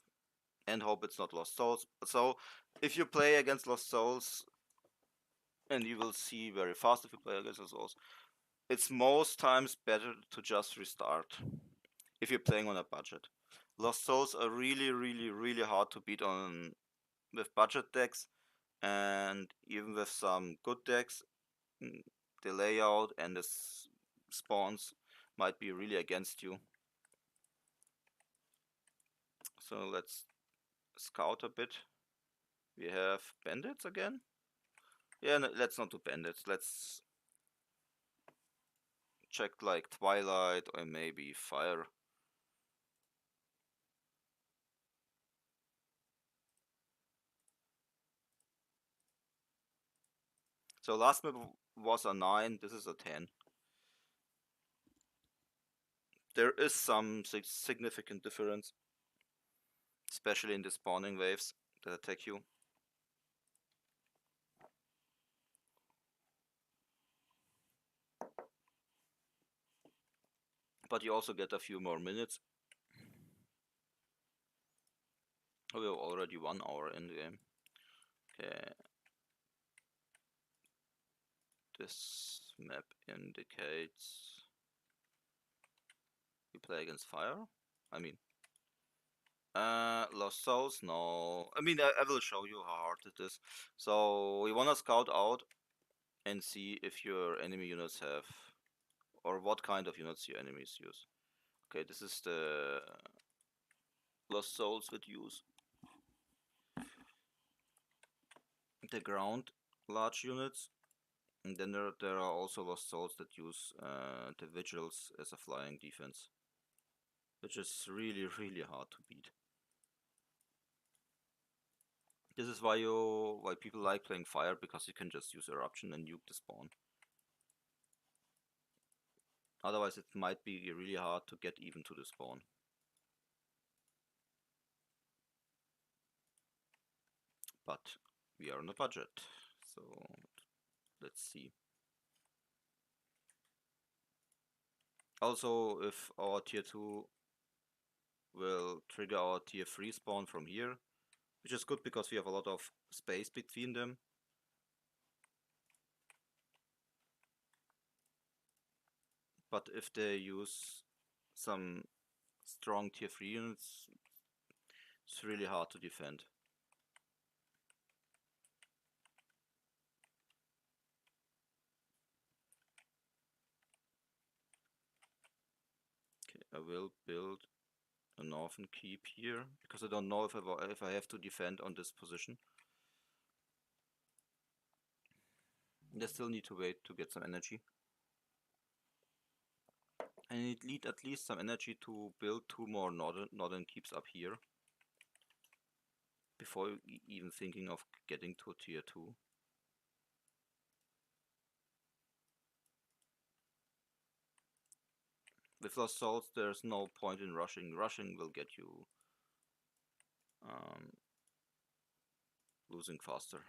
and hope it's not Lost Souls. So if you play against Lost Souls, and you will see very fast if you play against Lost Souls, it's most times better to just restart if you're playing on a budget. Lost Souls are really hard to beat on with budget decks, and even with some good decks, the layout and the spawns might be really against you. So let's scout a bit. We have bandits again. Yeah, no, let's not do bandits. Let's check like Twilight or maybe Fire. So last map was a 9, this is a 10. There is some significant difference, especially in the spawning waves that attack you. But you also get a few more minutes. We have already 1 hour in the game. Okay. This map indicates we play against fire. I mean, Lost Souls, no. I mean, I will show you how hard it is. So we wanna scout out and see if your enemy units have, or what kind of units your enemies use. Okay, this is the Lost Souls would use. The ground large units, and then there are also Lost Souls that use the Vigils as a flying defense, which is really hard to beat. This is why people like playing fire, because you can just use eruption and nuke the spawn. Otherwise it might be really hard to get even to the spawn. But we are on a budget, so let's see. Also, if our tier 2 will trigger our tier 3 spawn from here, which is good because we have a lot of space between them. But if they use some strong tier 3 units, it's really hard to defend. Okay, I will build a northern keep here, because I don't know if I have to defend on this position. I still need to wait to get some energy. I need at least some energy to build 2 more northern keeps up here before even thinking of getting to tier 2. With Lost Souls, there's no point in rushing. Rushing will get you losing faster.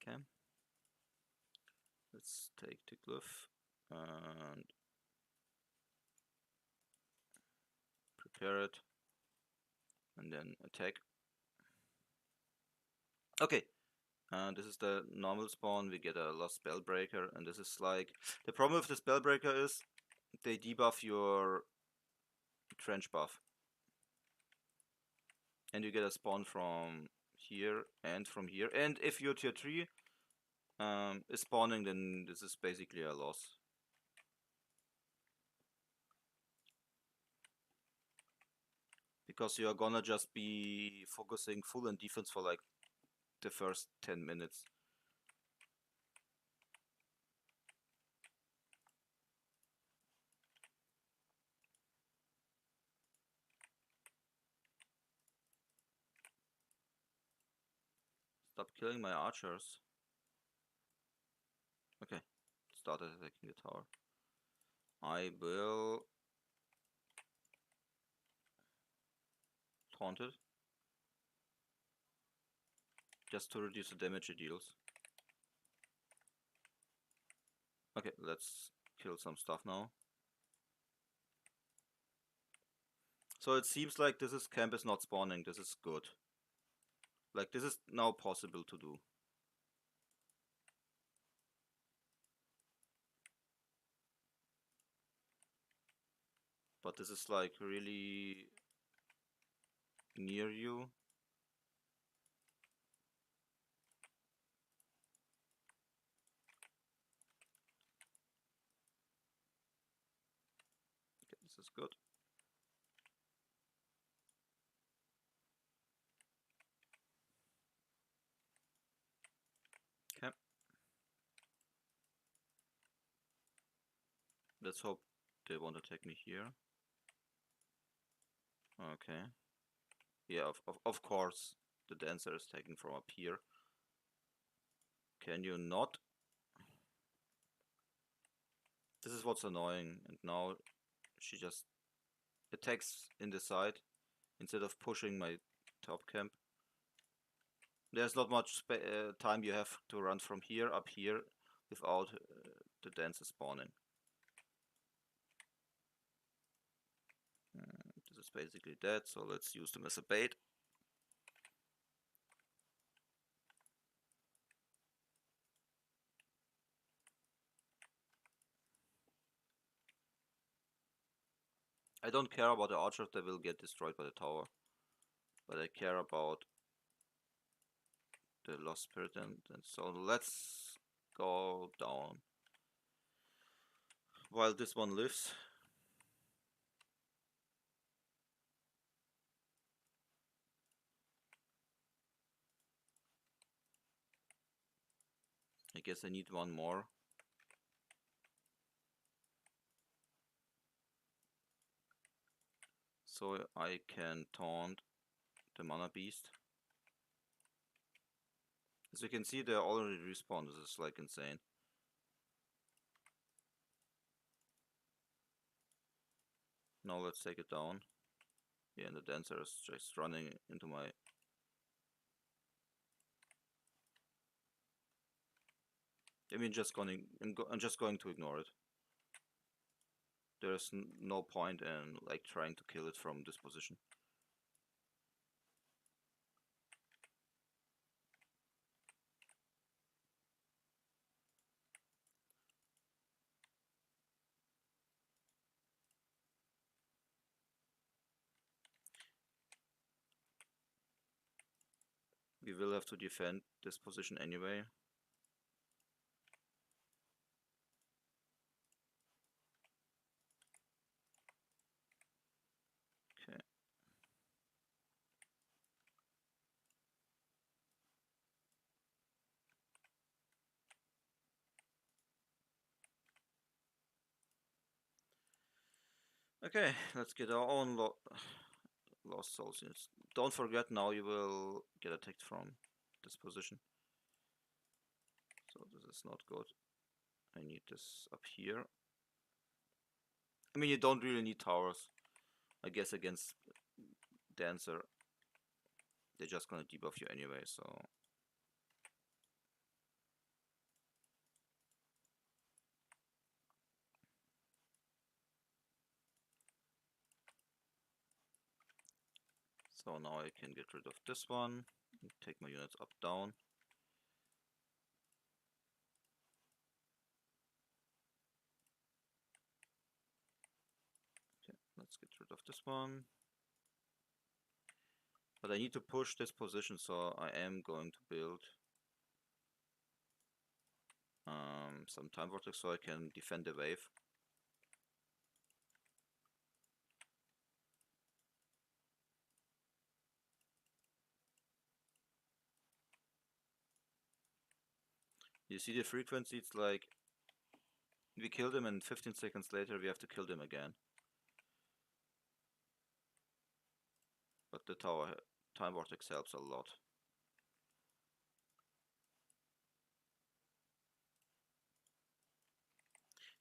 Okay. Let's take the glyph and prepare it, and then attack. Okay, this is the normal spawn. We get a Lost Spellbreaker, and this is like the problem with the Spellbreaker is they debuff your trench buff, and you get a spawn from here and from here. And if your tier 3 is spawning, then this is basically a loss. Because you're gonna just be focusing full on defense for like the first 10 minutes. Stop killing my archers. Okay, started attacking the tower. I will taunt it. Just to reduce the damage it deals. Okay, let's kill some stuff now. So it seems like this camp is not spawning. This is good. Like, this is now possible to do. But this is like really near you. Okay, this is good. Okay. Let's hope they won't attack me here. Okay. Yeah, of course, the dancer is taken from up here. Can you not? This is what's annoying, and now she just attacks in the side instead of pushing my top camp. There's not much time you have to run from here up here without the dancer spawning. This is basically dead, so let's use them as a bait. I don't care about the archers, they will get destroyed by the tower. But I care about the Lost Spirit, and so let's go down. While this one lives. I guess I need one more. So I can taunt the Mana Beast. As you can see, they're already respawned. This is like insane. Now let's take it down. Yeah, and the dancer is just running into my... I mean, I'm just going to ignore it. There's no point in like trying to kill it from this position. We will have to defend this position anyway. Okay. Okay, let's get our own lost souls. Don't forget, now you will get attacked from this position. So this is not good. I need this up here. I mean, you don't really need towers. I guess against Dancer, they're just gonna debuff you anyway, so... So now I can get rid of this one, take my units up, down. Okay, let's get rid of this one. But I need to push this position, so I am going to build some time vortex so I can defend the wave. You see the frequency? It's like we kill them and 15 seconds later we have to kill them again. But the tower time vortex helps a lot.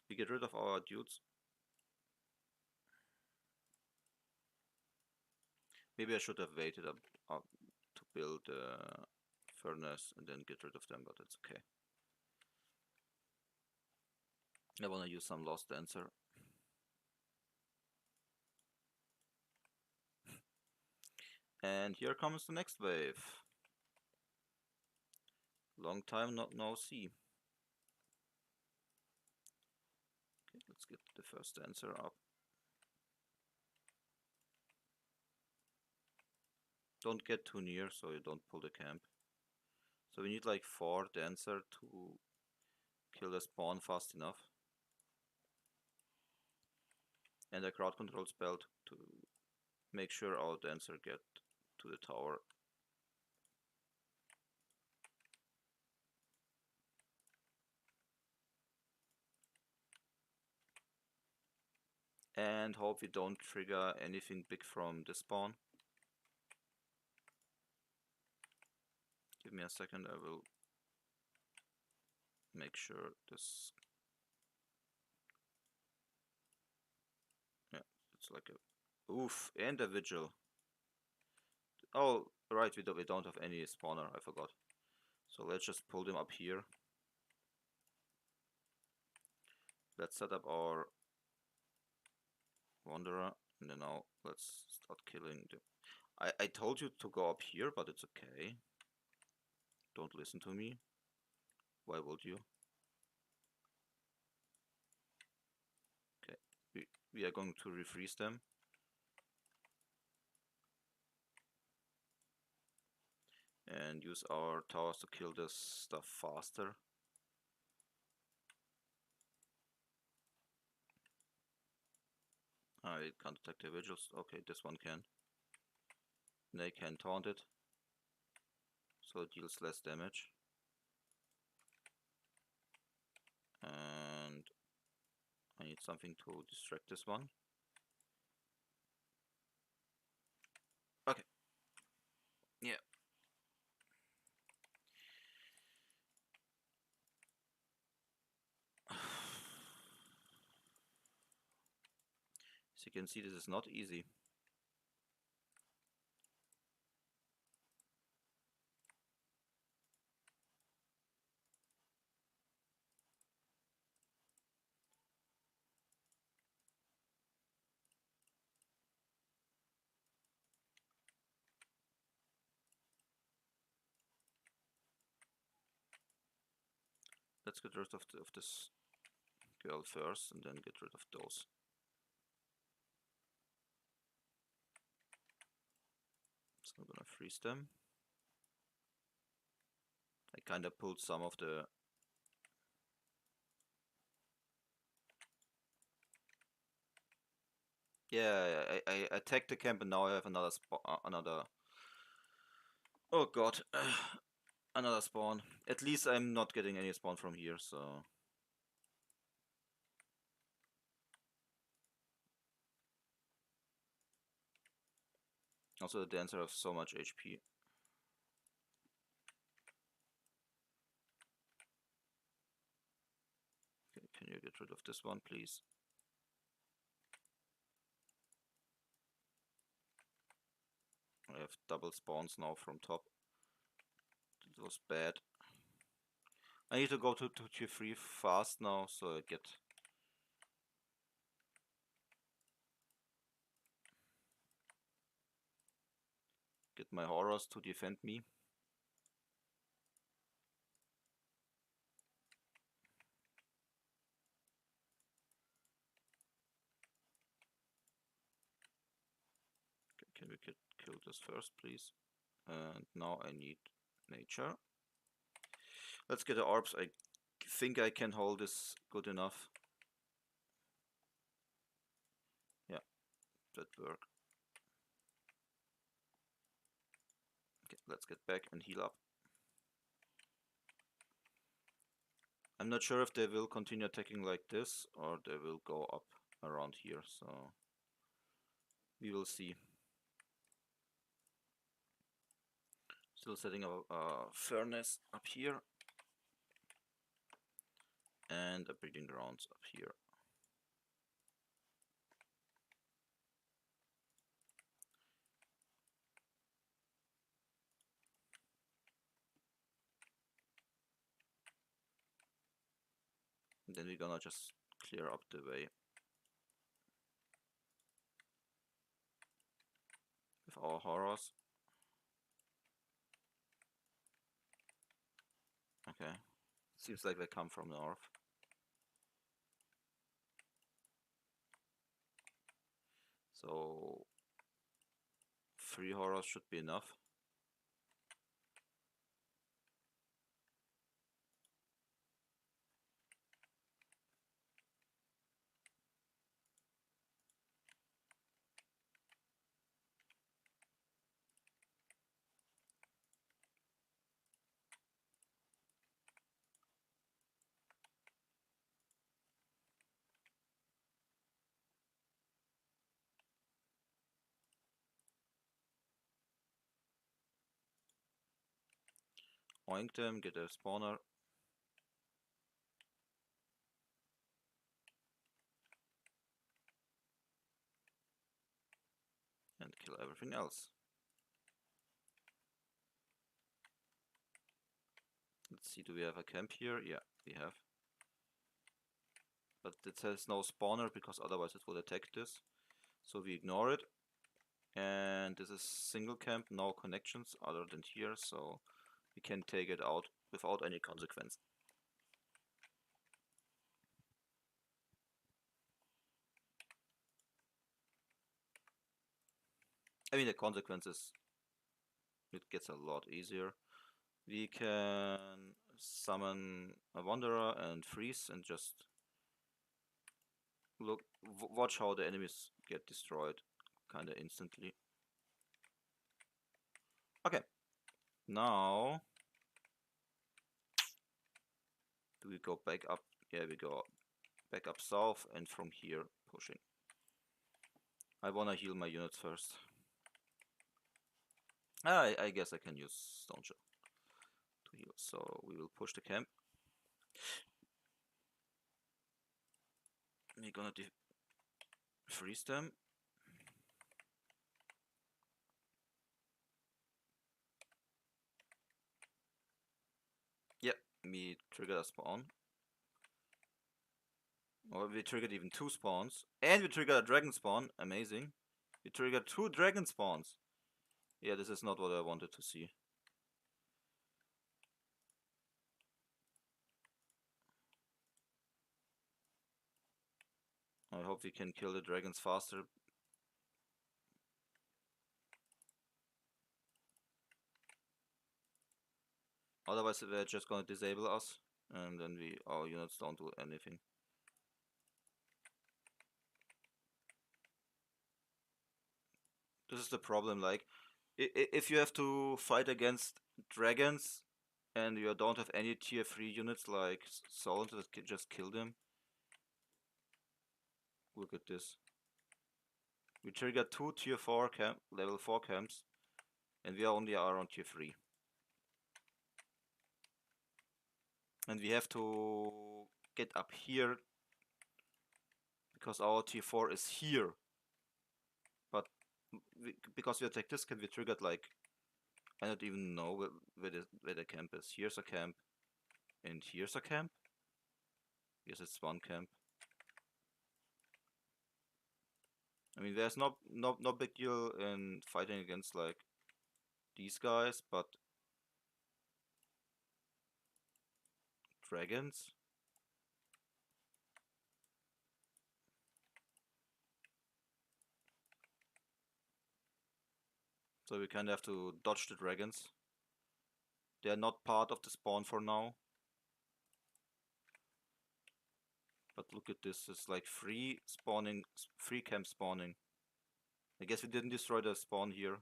We get rid of our dudes. Maybe I should have waited up to build a furnace and then get rid of them, but it's okay. I want to use some Lost Dancer. And here comes the next wave. Long time no see. Okay, let's get the first dancer up. Don't get too near so you don't pull the camp. So we need like 4 dancer to kill the spawn fast enough. And a crowd control spell to make sure our dancer get to the tower. And hope we don't trigger anything big from the spawn. Give me a second, I will make sure this... Yeah, it's like a... Oof, and a vigil. Oh, right, we don't have any spawner, I forgot. So let's just pull them up here. Let's set up our Wanderer, and then now let's start killing them. I told you to go up here, but it's okay. Don't listen to me. Why would you? Okay, we are going to refreeze them. And use our towers to kill this stuff faster. I can't attack the vigils. Okay, this one can. They can taunt it, so it deals less damage. And I need something to distract this one. Okay. Yeah. As you can see, this is not easy. Let's get rid of this girl first and then get rid of those. So I'm gonna freeze them. I kinda pulled some of the... Yeah, I attacked the camp and now I have another another... Oh god. Another spawn. At least I'm not getting any spawn from here, so... Also the dancer has so much HP. Okay, can you get rid of this one, please? I have double spawns now from top. It was bad. I need to go to tier 3 fast now, so I get... get my horrors to defend me. Okay, can we kill this first, please? And now I need nature. Let's get the orbs. I think I can hold this good enough. Yeah, that worked. Okay, let's get back and heal up. I'm not sure if they will continue attacking like this or they will go up around here, so we will see. Still setting up a furnace up here and a breeding grounds up here. And then we're gonna just clear up the way with our horrors. Okay, seems like they come from north. So 3 horrors should be enough. Oink them, get a spawner. And kill everything else. Let's see, do we have a camp here? Yeah, we have. But it says no spawner because otherwise it will attack this. So we ignore it. And this is single camp, no connections other than here, so we can take it out without any consequence. I mean, the consequences, it gets a lot easier. We can summon a wanderer and freeze and just watch how the enemies get destroyed kinda instantly. Okay, now do we go back up? Yeah, we go back up south and from here pushing. I wanna heal my units first. I guess I can use Stone Shell to heal. So we will push the camp. We're gonna freeze them. Yeah, we triggered a spawn. Or we triggered even 2 spawns. And we triggered a dragon spawn. Amazing. We triggered 2 dragon spawns. Yeah, this is not what I wanted to see. I hope we can kill the dragons faster. Otherwise they're just gonna disable us. And then our units don't do anything. This is the problem, like, if you have to fight against dragons and you don't have any tier 3 units like Solent that just kill them. Look at this. We triggered 2 tier 4 level 4 camps and we only are on tier 3. And we have to get up here because our tier 4 is here. But because we attacked this camp, we triggered, like, I don't even know where the camp is. Here's a camp and here's a camp. Yes, it's one camp. I mean, there's no big deal in fighting against, like, these guys, but dragons. So we kind of have to dodge the dragons. They are not part of the spawn for now. But look at this, it's like free spawning, free camp spawning. I guess we didn't destroy the spawn here.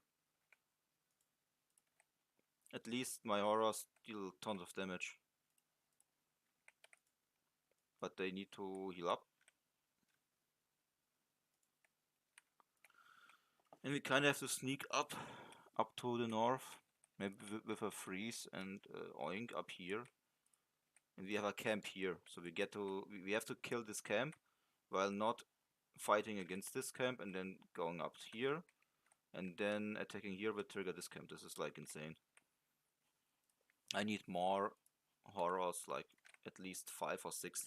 At least my auras deal tons of damage. But they need to heal up. And we kind of have to sneak up to the north. Maybe with a freeze and oink up here. And we have a camp here. So we have to kill this camp while not fighting against this camp and then going up here. And then attacking here will trigger this camp. This is like insane. I need more horrors, like at least 5 or 6.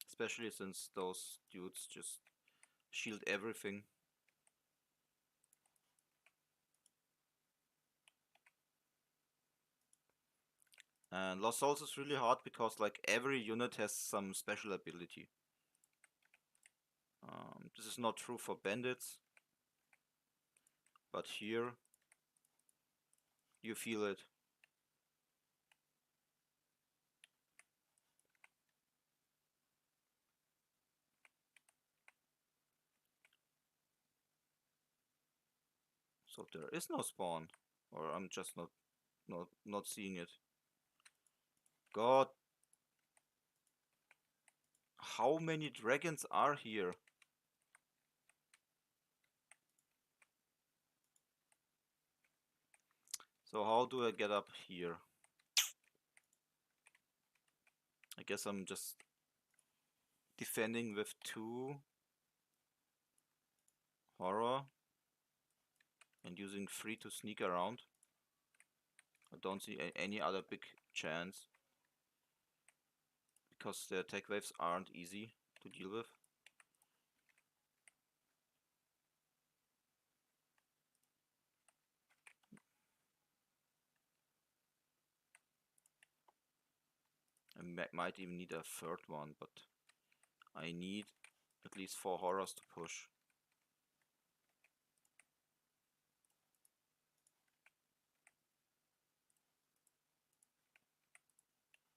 Especially since those dudes just shield everything. And Lost Souls is really hard because like every unit has some special ability. This is not true for bandits, but here you feel it. So there is no spawn, or I'm just not seeing it. God, how many dragons are here? So how do I get up here? I guess I'm just defending with 2 horror and using 3 to sneak around. I don't see any other big chance because the attack waves aren't easy to deal with. I might even need a 3rd one, but I need at least 4 horrors to push.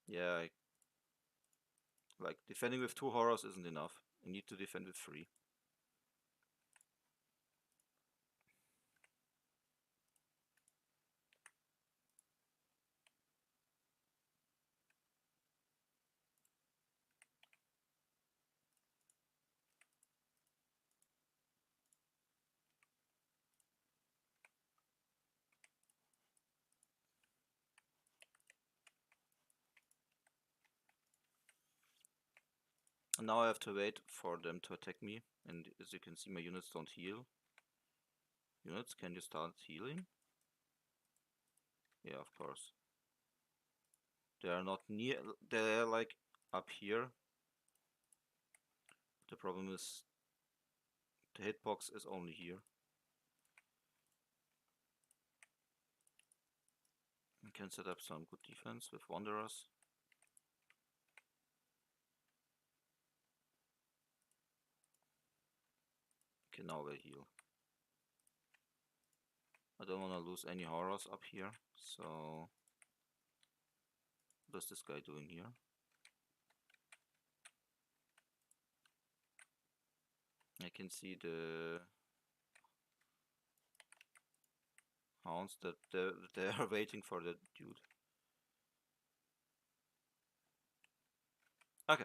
Yeah, like defending with 2 horrors isn't enough. I need to defend with 3. And now I have to wait for them to attack me, and as you can see my units don't heal. Units, can you start healing? Yeah, of course. They are not near, they're like up here. The problem is the hitbox is only here. I can set up some good defense with Wanderers. Okay, now we'll heal. I don't want to lose any horrors up here, so what is this guy doing here? I can see the hounds that they are waiting for the dude. Okay,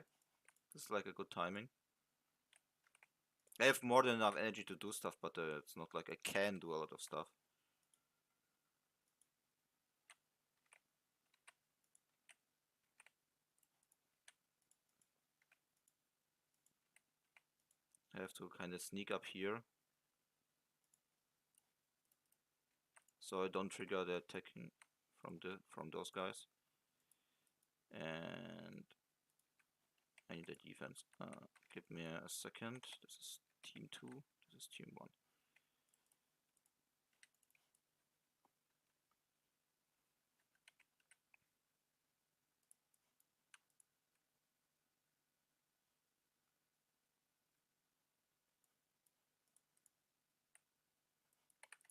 this is like a good timing. I have more than enough energy to do stuff, but it's not like I can do a lot of stuff. I have to kind of sneak up here, so I don't trigger the attacking from those guys. And I need a defense. Give me a second. This is team 2. This is team 1.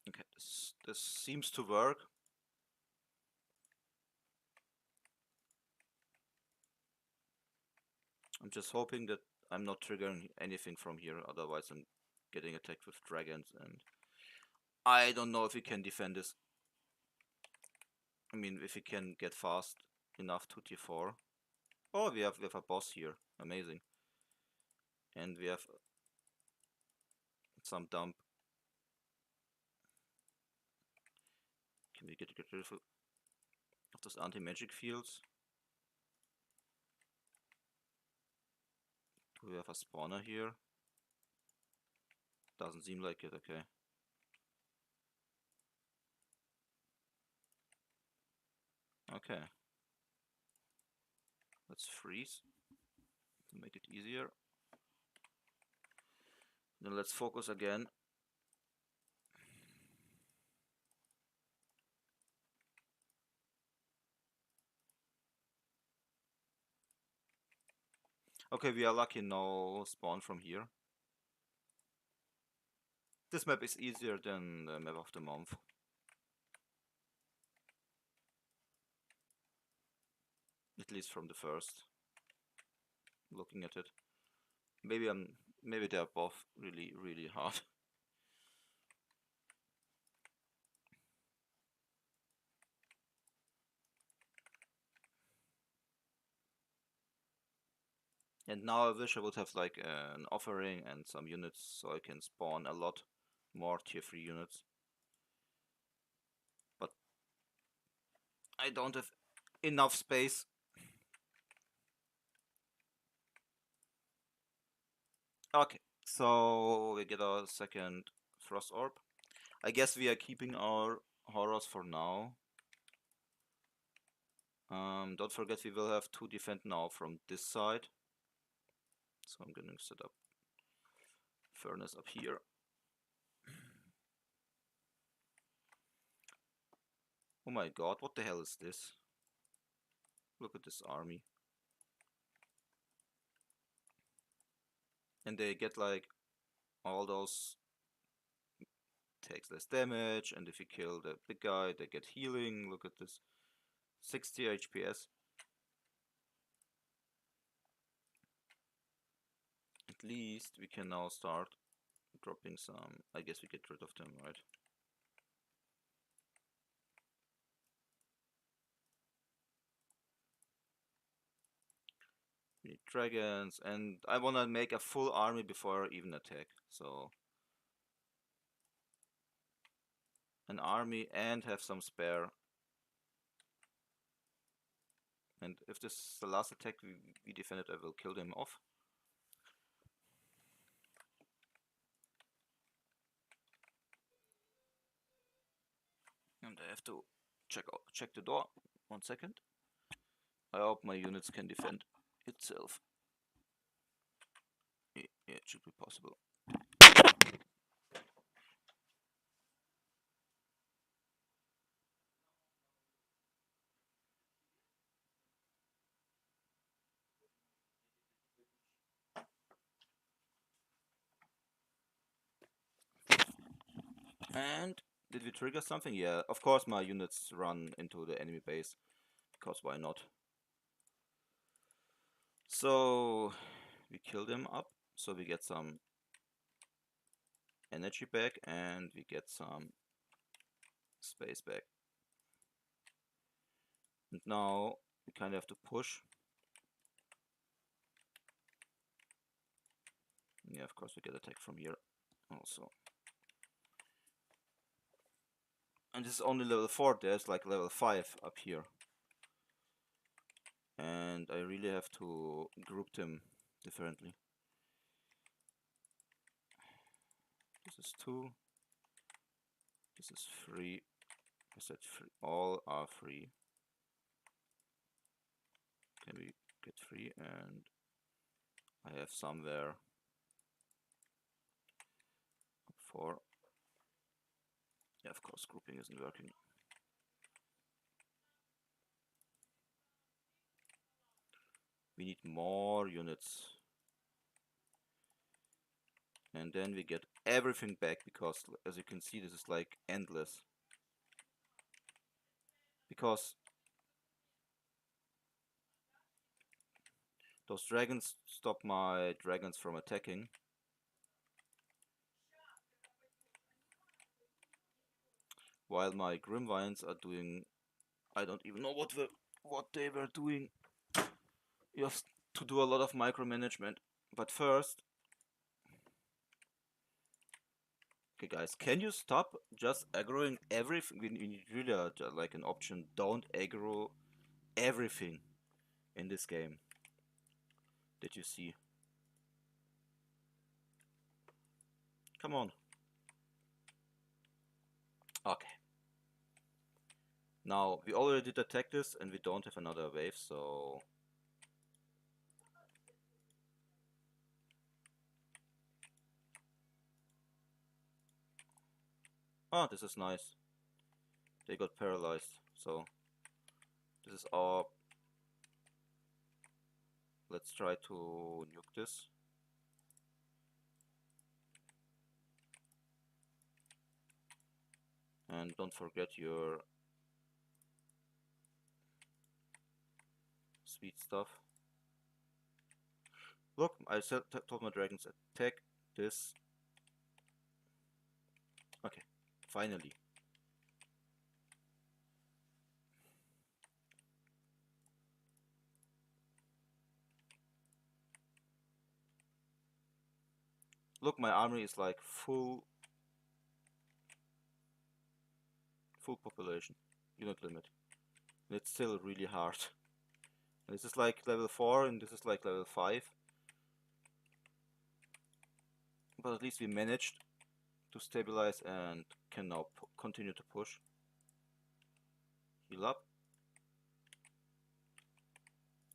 Okay, this seems to work. I'm just hoping that I'm not triggering anything from here, otherwise I'm getting attacked with dragons, and I don't know if we can defend this. I mean, if we can get fast enough to tier 4. Oh, we have a boss here. Amazing. And we have some dump. Can we get rid of those anti-magic fields? Do we have a spawner here? Doesn't seem like it, okay. Okay. Let's freeze to make it easier. Then let's focus again. Okay, we are lucky no spawn from here. This map is easier than the map of the month. At least from the first. Looking at it. Maybe they're both really hard. And now I wish I would have like an offering and some units so I can spawn a lot more tier 3 units. But I don't have enough space. Okay, so we get our second Frost Orb. I guess we are keeping our horrors for now. Don't forget we will have 2 defend now from this side. So I'm gonna set up furnace up here. Oh my god, what the hell is this? Look at this army. And they get like all those takes less damage, and if you kill the big guy they get healing. Look at this. 60 HPS. At least we can now start dropping some. I guess we get rid of them, right? We need dragons, and I wanna make a full army before I even attack. So an army and have some spare. And if this is the last attack we defend it, I will kill them off. And I have to check the door. 1 second. I hope my units can defend itself. Yeah, it should be possible. And did we trigger something? Yeah, of course my units run into the enemy base, because why not? So we kill them up, so we get some energy back and we get some space back. And now we kind of have to push. Yeah, of course we get attacked from here also. And this is only level 4, there's like level 5 up here. And I really have to group them differently. This is 2. This is 3. I said free. All are free. Can we get free? And I have somewhere 4. Yeah, of course, grouping isn't working. We need more units. And then we get everything back, because as you can see, this is like endless. Because those dragons stop my dragons from attacking. While my Grimvines are doing... I don't even know what they were doing. You have to do a lot of micromanagement. But first... Okay guys, can you stop just aggroing everything? We need really like an option, don't aggro everything in this game. Did you see? Come on. Okay. Now, we already did attack this and we don't have another wave, so... Oh, this is nice. They got paralyzed, so... This is our... Let's try to nuke this. And don't forget your... sweet stuff. Look, I told my dragons, attack this. Okay, finally. Look, my army is like full population, unit limit. And it's still really hard. This is like level 4 and this is like level 5. But at least we managed to stabilize and can now continue to push. Heal up.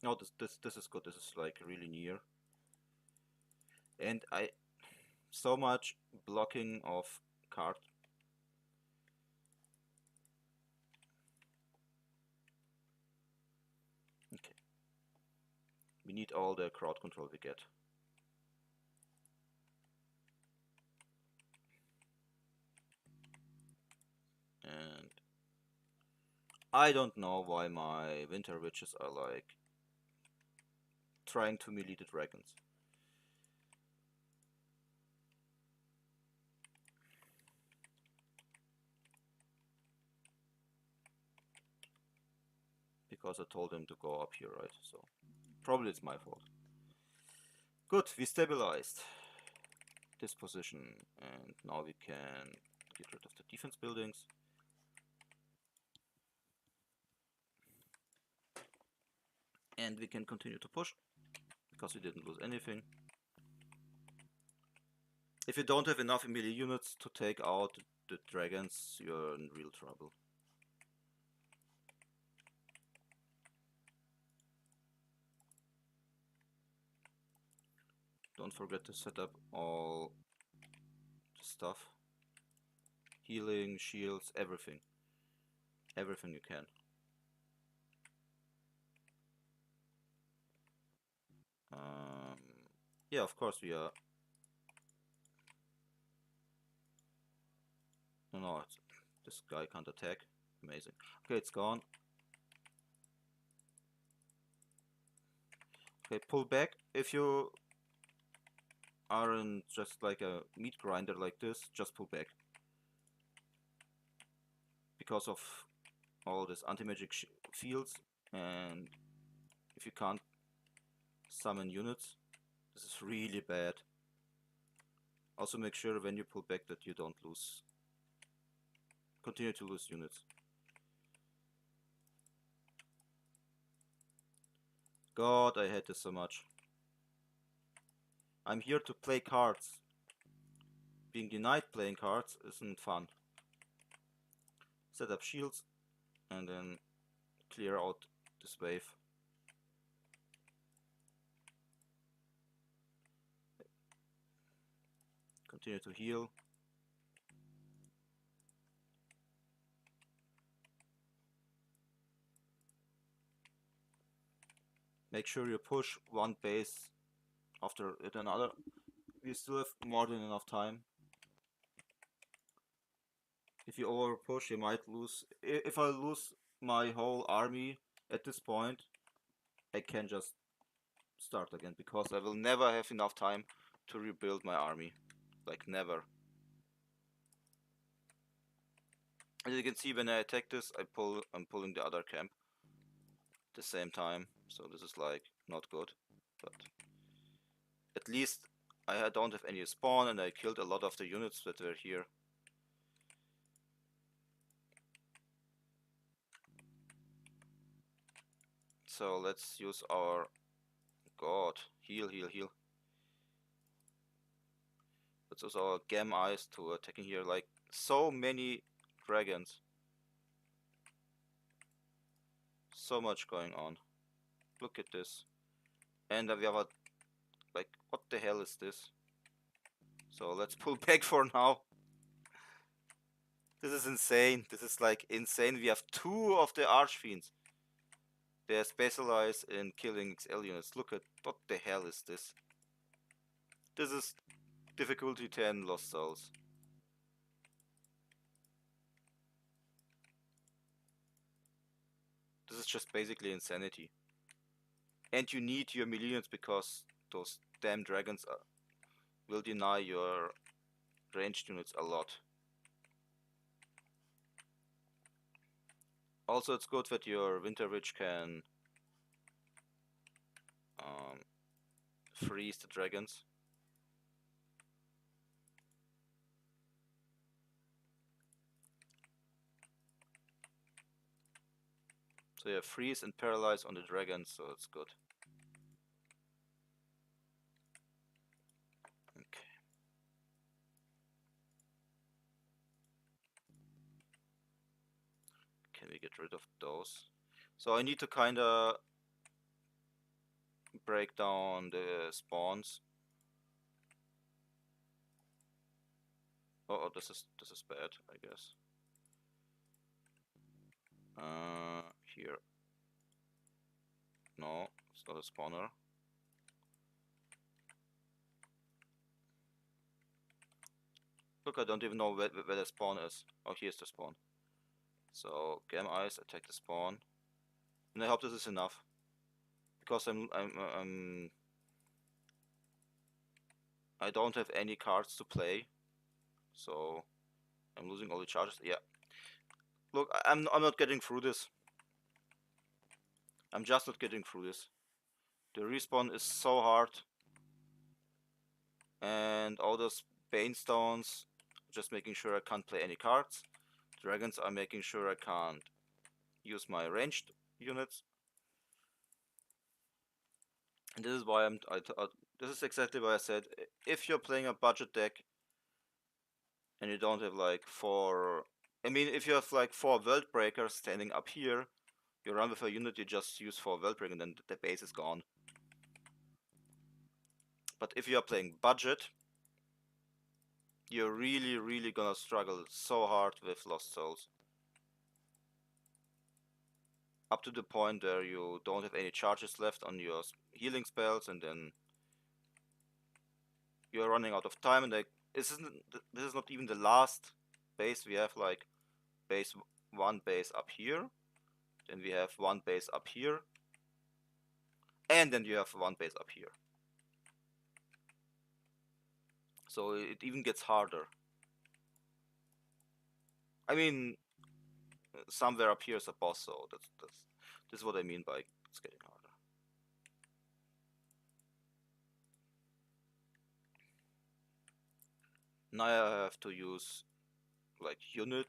No, this is good. This is like really near. And so much blocking of card. Okay. We need all the crowd control we get. And I don't know why my winter witches are like trying to melee the dragons. Because I told them to go up here, right? So probably it's my fault. Good, we stabilized this position and now we can get rid of the defense buildings. And we can continue to push because we didn't lose anything. If you don't have enough melee units to take out the dragons, you're in real trouble. Don't forget to set up all the stuff. Healing, shields, everything. Everything you can. Yeah, of course we are. No, this guy can't attack. Amazing. Okay, it's gone. Okay, pull back. If you aren't just like a meat grinder like this, just pull back. Because of all this anti-magic fields, and if you can't summon units, this is really bad. Also make sure when you pull back that you don't continue to lose units. God, I hate this so much. I'm here to play cards. Being denied playing cards isn't fun. set up shields, and then clear out this wave. Continue to heal. Make sure you push one base after it another. We still have more than enough time. If you over push, you might lose. If I lose my whole army at this point, I can just start again, because I will never have enough time to rebuild my army. Like, never. As you can see, when I attack this, I'm pulling the other camp at the same time. So this is like not good, but at least I don't have any spawn, and I killed a lot of the units that were here. So let's use our god, heal. Let's use our gem eyes to attacking here. Like, so many dragons, so much going on. Look at this, and we have a, like, what the hell is this? So let's pull back for now. This is insane. This is like insane. We have 2 of the Archfiends. They are specialized in killing XL units. Look at, what the hell is this? This is difficulty 10 Lost Souls. This is just basically insanity. And you need your millions, because those damn dragons will deny your ranged units a lot. Also, it's good that your Winter Witch can freeze the dragons. So you have freeze and paralyze on the dragons, so it's good. Okay. Can we get rid of those? So I need to kinda break down the spawns. Oh, this is bad, I guess. Here. No, it's not a spawner. Look, I don't even know where the spawn is. Oh, here's the spawn. So, Gem Eyes, attack the spawn. And I hope this is enough. Because I don't have any cards to play. So, I'm losing all the charges. Yeah. Look, I'm not getting through this. I'm just not getting through this. The respawn is so hard. And all those Banestones, just making sure I can't play any cards. Dragons are making sure I can't use my ranged units. And this is why this is exactly why I said, if you're playing a budget deck and you don't have like 4, I mean, if you have like 4 World Breakers standing up here, you run with a unit, you just use 4 World Breakers and then the base is gone. But if you are playing budget, you're really gonna struggle so hard with Lost Souls. Up to the point where you don't have any charges left on your healing spells, and then you're running out of time, and like, this is not even the last base. We have like one base up here, then we have one base up here, and then you have one base up here. So it even gets harder. I mean, somewhere up here is a boss, so this is what I mean by it's getting harder. Now I have to use like unit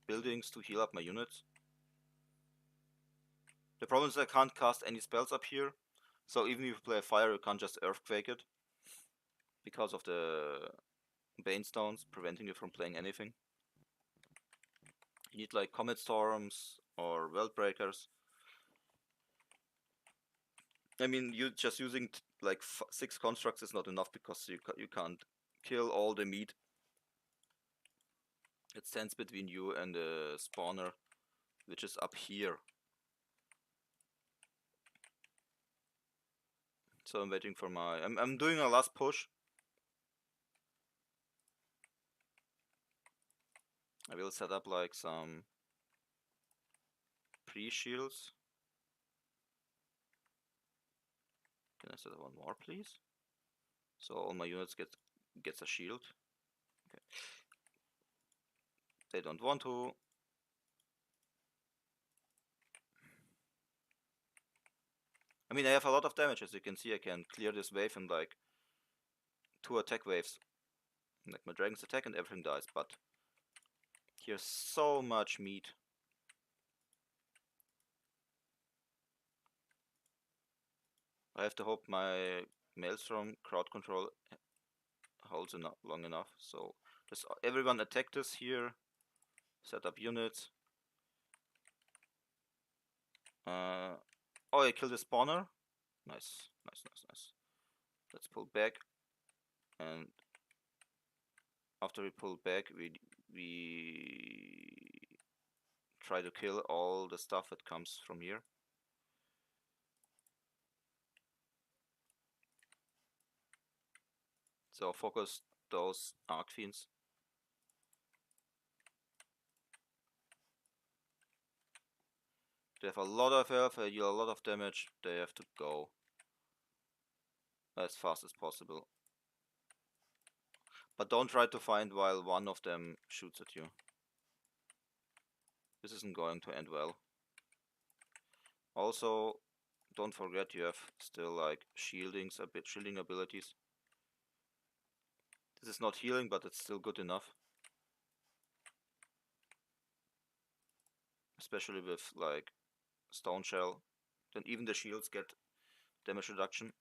buildings to heal up my units. The problem is I can't cast any spells up here, so even if you play a fire, you can't just earthquake it because of the Banestones preventing you from playing anything. You need like Comet Storms or World Breakers. I mean, you just using like 6 constructs is not enough because you can't kill all the meat. It stands between you and the spawner, which is up here. So I'm waiting for my... I'm doing a last push. I will set up like some pre-shields. Can I set up one more, please? So all my units gets a shield. Okay. They don't want to. I mean, I have a lot of damage, as you can see. I can clear this wave in like 2 attack waves. Like my dragons attack and everything dies, but here's so much meat. I have to hope my Maelstrom crowd control holds long enough. So just everyone attack this here. Set up units. Oh, I killed the spawner. Nice, nice, nice, nice. Let's pull back, and after we pull back, we try to kill all the stuff that comes from here. So focus those Arc Fiends. They have a lot of health, they deal a lot of damage. They have to go as fast as possible. But don't try to find while one of them shoots at you. This isn't going to end well. Also, don't forget you have still like shielding abilities. This is not healing, but it's still good enough. Especially with like Stone Shell. Then even the shields get damage reduction.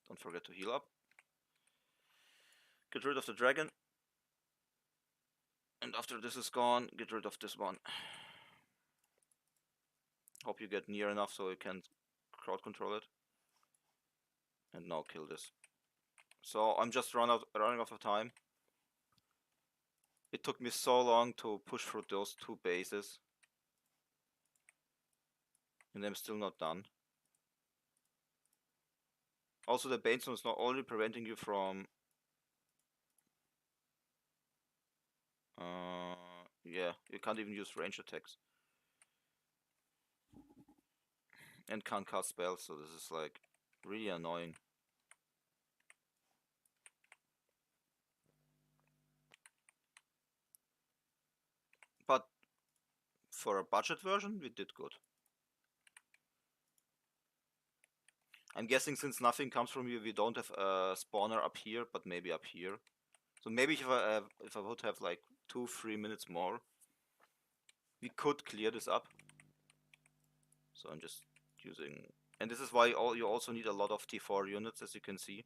Don't forget to heal up. Get rid of the dragon. And after this is gone, get rid of this one. Hope you get near enough so you can crowd control it. And now kill this. So I'm just running out of time. It took me so long to push through those 2 bases. And I'm still not done. Also, the Banestone is not only preventing you from... yeah, you can't even use range attacks. And can't cast spells, so this is like really annoying. But for a budget version, we did good. I'm guessing since nothing comes from you, we don't have a spawner up here, but maybe up here. So maybe if I would have like 2-3 minutes more, we could clear this up. So I'm just using... And this is why you also need a lot of T4 units, as you can see.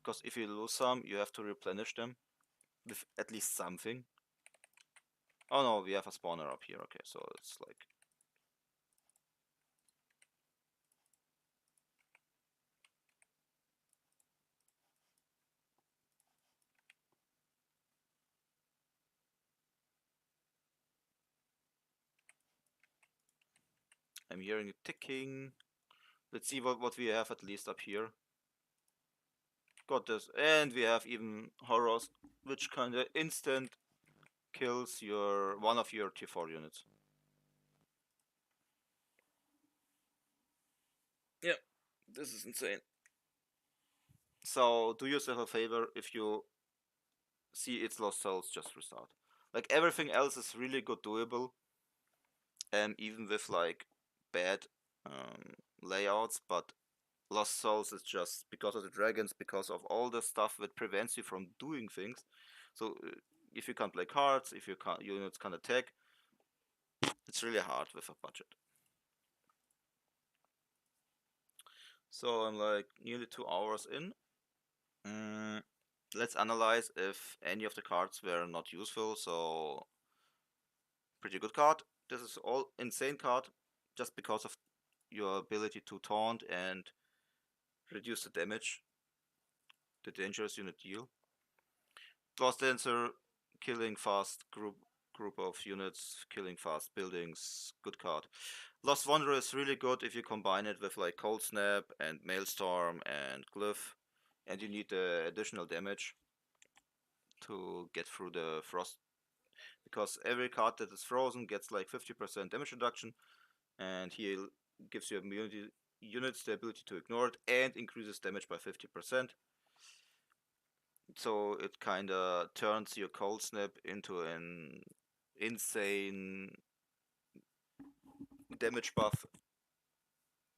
Because if you lose some, you have to replenish them with at least something. Oh no, we have a spawner up here. Okay, so it's like... I'm hearing it ticking. Let's see what we have at least up here. Got this. And we have even horrors, which kinda instant kills one of your T4 units. Yeah, this is insane. So do yourself a favor, if you see it's lost souls, just restart. Like everything else is really good doable. And even with like bad layouts, but Lost Souls is just because of the dragons, because of all the stuff that prevents you from doing things. So if you can't play cards, if your units can't attack, it's really hard with a budget. So I'm like nearly 2 hours in. Let's analyze if any of the cards were not useful. So pretty good card. This is all insane card just because of your ability to taunt and reduce the damage the dangerous unit deal. Lost Dancer, killing fast group of units, killing fast buildings, good card. Lost Wanderer is really good if you combine it with like Cold Snap and Maelstrom and Glyph, and you need the additional damage to get through the frost, because every card that is frozen gets like 50% damage reduction, and he gives your immunity units the ability to ignore it and increases damage by 50%. So it kinda turns your Cold Snap into an insane damage buff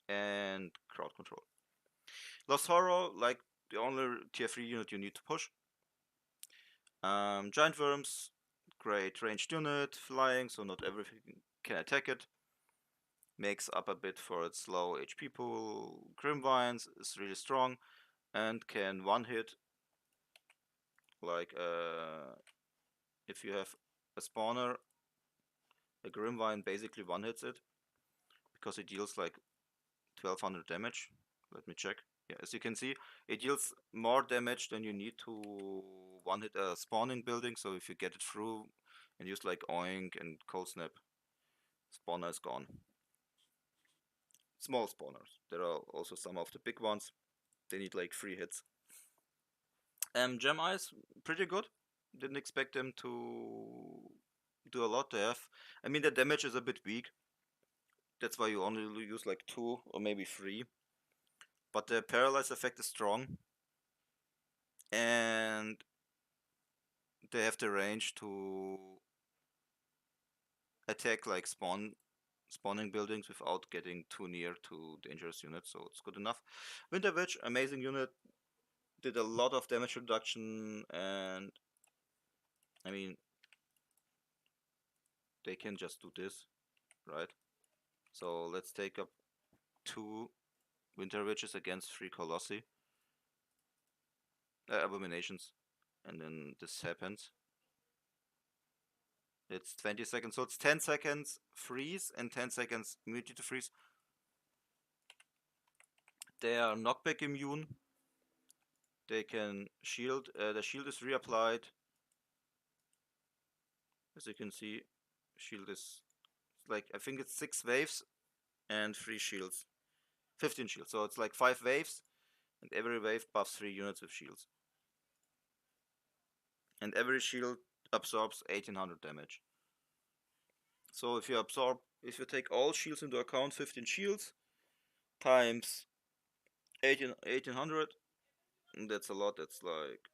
and crowd control. Lost Horror, like the only tier 3 unit you need to push. Giant Worms, great ranged unit, flying, so not everything can attack it. Makes up a bit for its low HP pool. Grimvines is really strong and can one hit, like if you have a spawner, a Grimvine basically one hits it because it deals like 1200 damage. Let me check. Yeah, as you can see, it deals more damage than you need to one hit a spawning building. So if you get it through and use like Oink and Cold Snap, spawner is gone. Small spawners. There are also some of the big ones. They need like 3 hits. Gem Eyes, pretty good. Didn't expect them to do a lot. I mean, the damage is a bit weak. That's why you only use like 2 or maybe 3. But the paralyze effect is strong. And they have the range to attack like spawning buildings without getting too near to dangerous units, so it's good enough. Winter Witch, amazing unit, did a lot of damage reduction, and I mean, they can just do this, right? So let's take up 2 Winter Witches against 3 Colossi, Abominations, and then this happens. It's 20 seconds, so it's 10 seconds freeze and 10 seconds immunity to freeze. They are knockback immune. They can shield. The shield is reapplied. As you can see, shield is like, I think it's 6 waves and 3 shields. 15 shields. So it's like 5 waves, and every wave buffs 3 units with shields. And every shield absorbs 1800 damage. So if you take all shields into account, 15 shields times 1800, that's a lot. That's like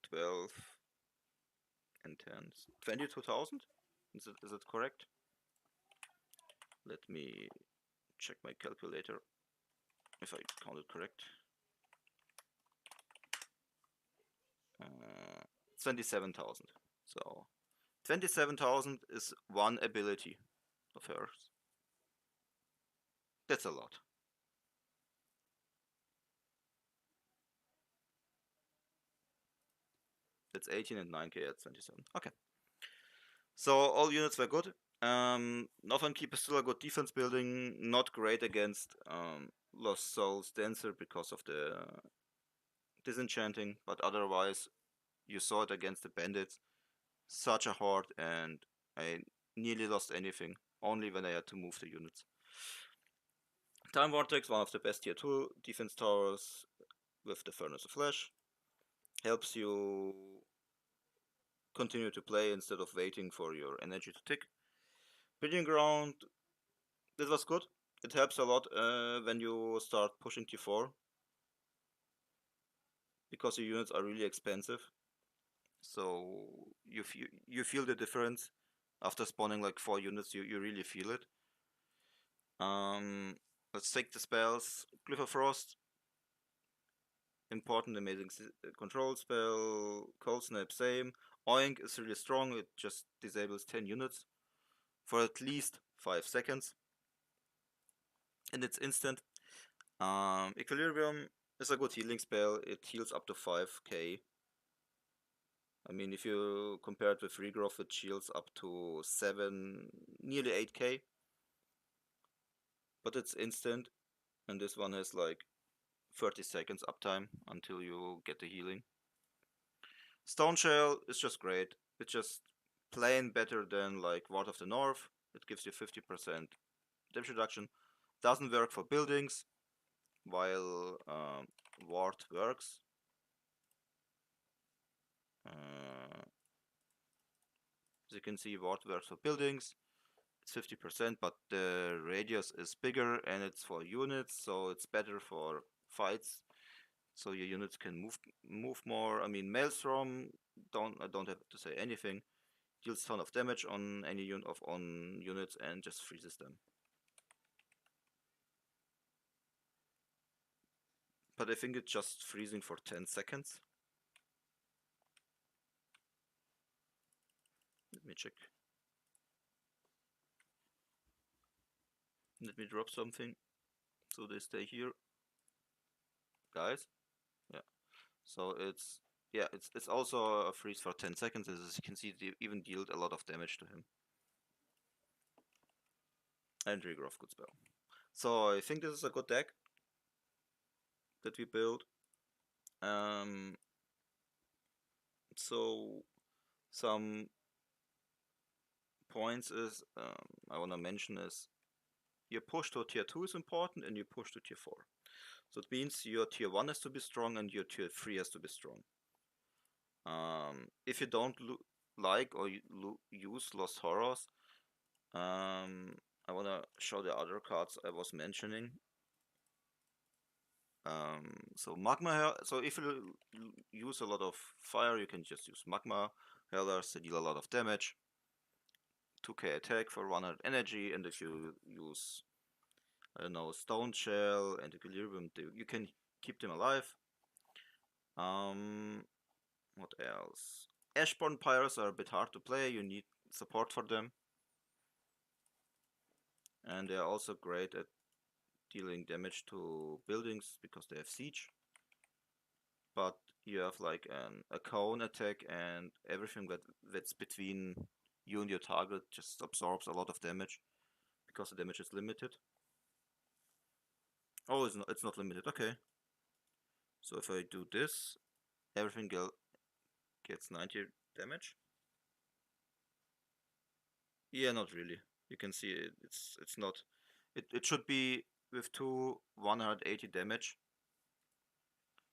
12 and 10, 22,000. Is it correct? Let me check my calculator if I counted correct. 27,000. So 27,000 is one ability of hers. That's a lot. That's 18 and 9k at 27. Okay. So all units were good. Northern Keep is still a good defense building. Not great against Lost Souls Dancer because of the disenchanting, but otherwise you saw it against the bandits. Such a horde, and I nearly lost anything, only when I had to move the units. Time Vortex, one of the best tier 2 defense towers with the Furnace of Flesh. Helps you continue to play instead of waiting for your energy to tick. Breeding Ground, this was good. It helps a lot when you start pushing T4, because your units are really expensive. So you feel the difference after spawning like 4 units. You really feel it. Let's take the spells. Glyph of Frost, important, amazing control spell. Cold Snap, same. Oink is really strong. It just disables 10 units for at least 5 seconds, and it's instant. Equilibrium is a good healing spell. It heals up to 5k. I mean, if you compare it with Regrowth, it heals up to 7, nearly 8k. But it's instant, and this one has like 30 seconds uptime until you get the healing. Stone Shell is just great. It's just plain better than like Ward of the North. It gives you 50% damage reduction. Doesn't work for buildings, while Ward works. As you can see, Ward works for buildings. It's 50%, but the radius is bigger and it's for units, so it's better for fights. So your units can move more. I mean, Maelstrom, I don't have to say anything. Deals ton of damage on any units and just freezes them. But I think it's just freezing for 10 seconds. Let me check. Let me drop something so they stay here. Guys? Yeah. So it's also a freeze for 10 seconds. As you can see, it even dealt a lot of damage to him. And Regrowth, good spell. So I think this is a good deck that we built. So some points is I want to mention is your push to tier 2 is important and your push to tier 4. So it means your tier 1 has to be strong and your tier 3 has to be strong. If you don't like or use Lost Horrors, I want to show the other cards I was mentioning. So Magma, so if you use a lot of fire, you can just use Magma Hellers. They deal a lot of damage. 2k attack for 100 energy, and if you use, I don't know, Stone Shell and Equilibrium, you can keep them alive. What else? Ashborne Pirates are a bit hard to play, you need support for them. And they are also great at dealing damage to buildings because they have siege. But you have like a cone attack, and everything that's between you and your target just absorbs a lot of damage because the damage is limited. Oh, it's not limited. Okay. So if I do this, everything gets 90 damage. Yeah, not really. You can see it's not. It should be with 180 damage.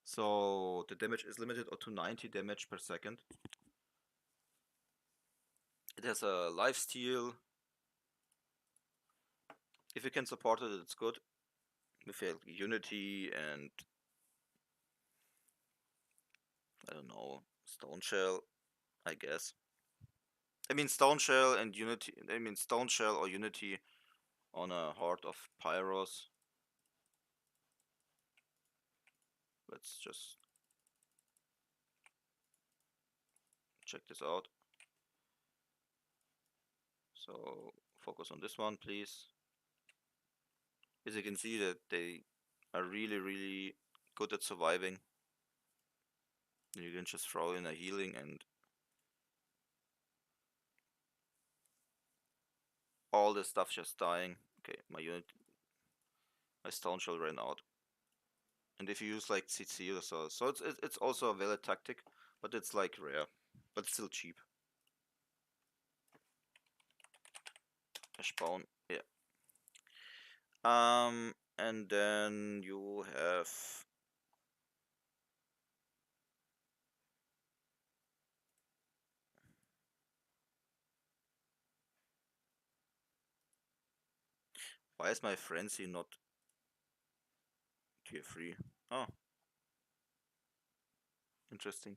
So the damage is limited to 90 damage per second. It has a lifesteal. If you can support it, it's good. With Unity and I don't know, Stone Shell, I guess. I mean Stone Shell and Unity. I mean Stone Shell or Unity on a Horde of Pyros. Let's just check this out. So focus on this one, please. As you can see that they are really good at surviving. You can just throw in a healing and all this stuff just dying. Okay, my Stone Shell ran out. And if you use like CC or so it's also a valid tactic, but it's like rare, but still cheap. Ashborne, yeah. And then you have why is my frenzy not tier 3? Oh, interesting.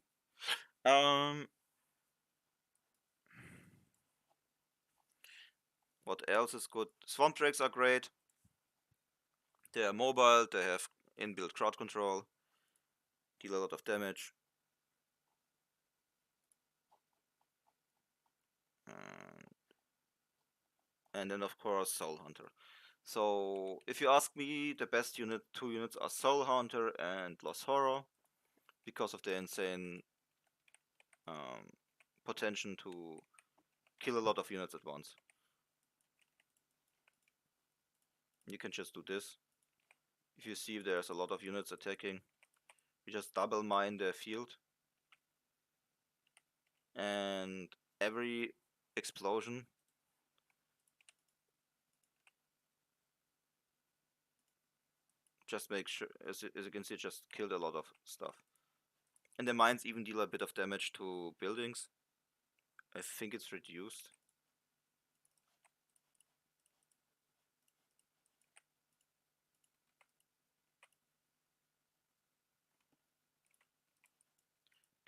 What else is good? Swamp Drakes are great. They are mobile, they have inbuilt crowd control, deal a lot of damage. And then of course Soul Hunter. So if you ask me, the best two units are Soul Hunter and Lost Horror because of their insane potential to kill a lot of units at once. You can just do this. If you see there's a lot of units attacking, you just double mine their field, and every explosion just makes sure, as you can see, it just killed a lot of stuff. And the mines even deal a bit of damage to buildings. I think it's reduced.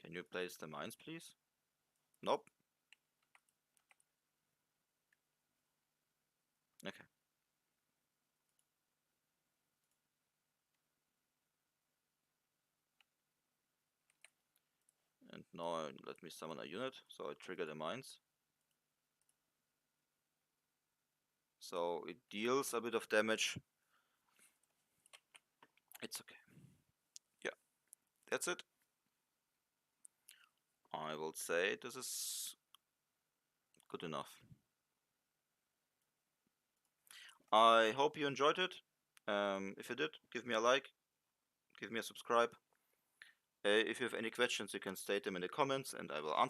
Can you place the mines, please? Nope. Okay. And now let me summon a unit, so I trigger the mines. So it deals a bit of damage. It's okay. Yeah, that's it. I will say this is good enough. I hope you enjoyed it. If you did, give me a like, give me a subscribe. If you have any questions, you can state them in the comments and I will answer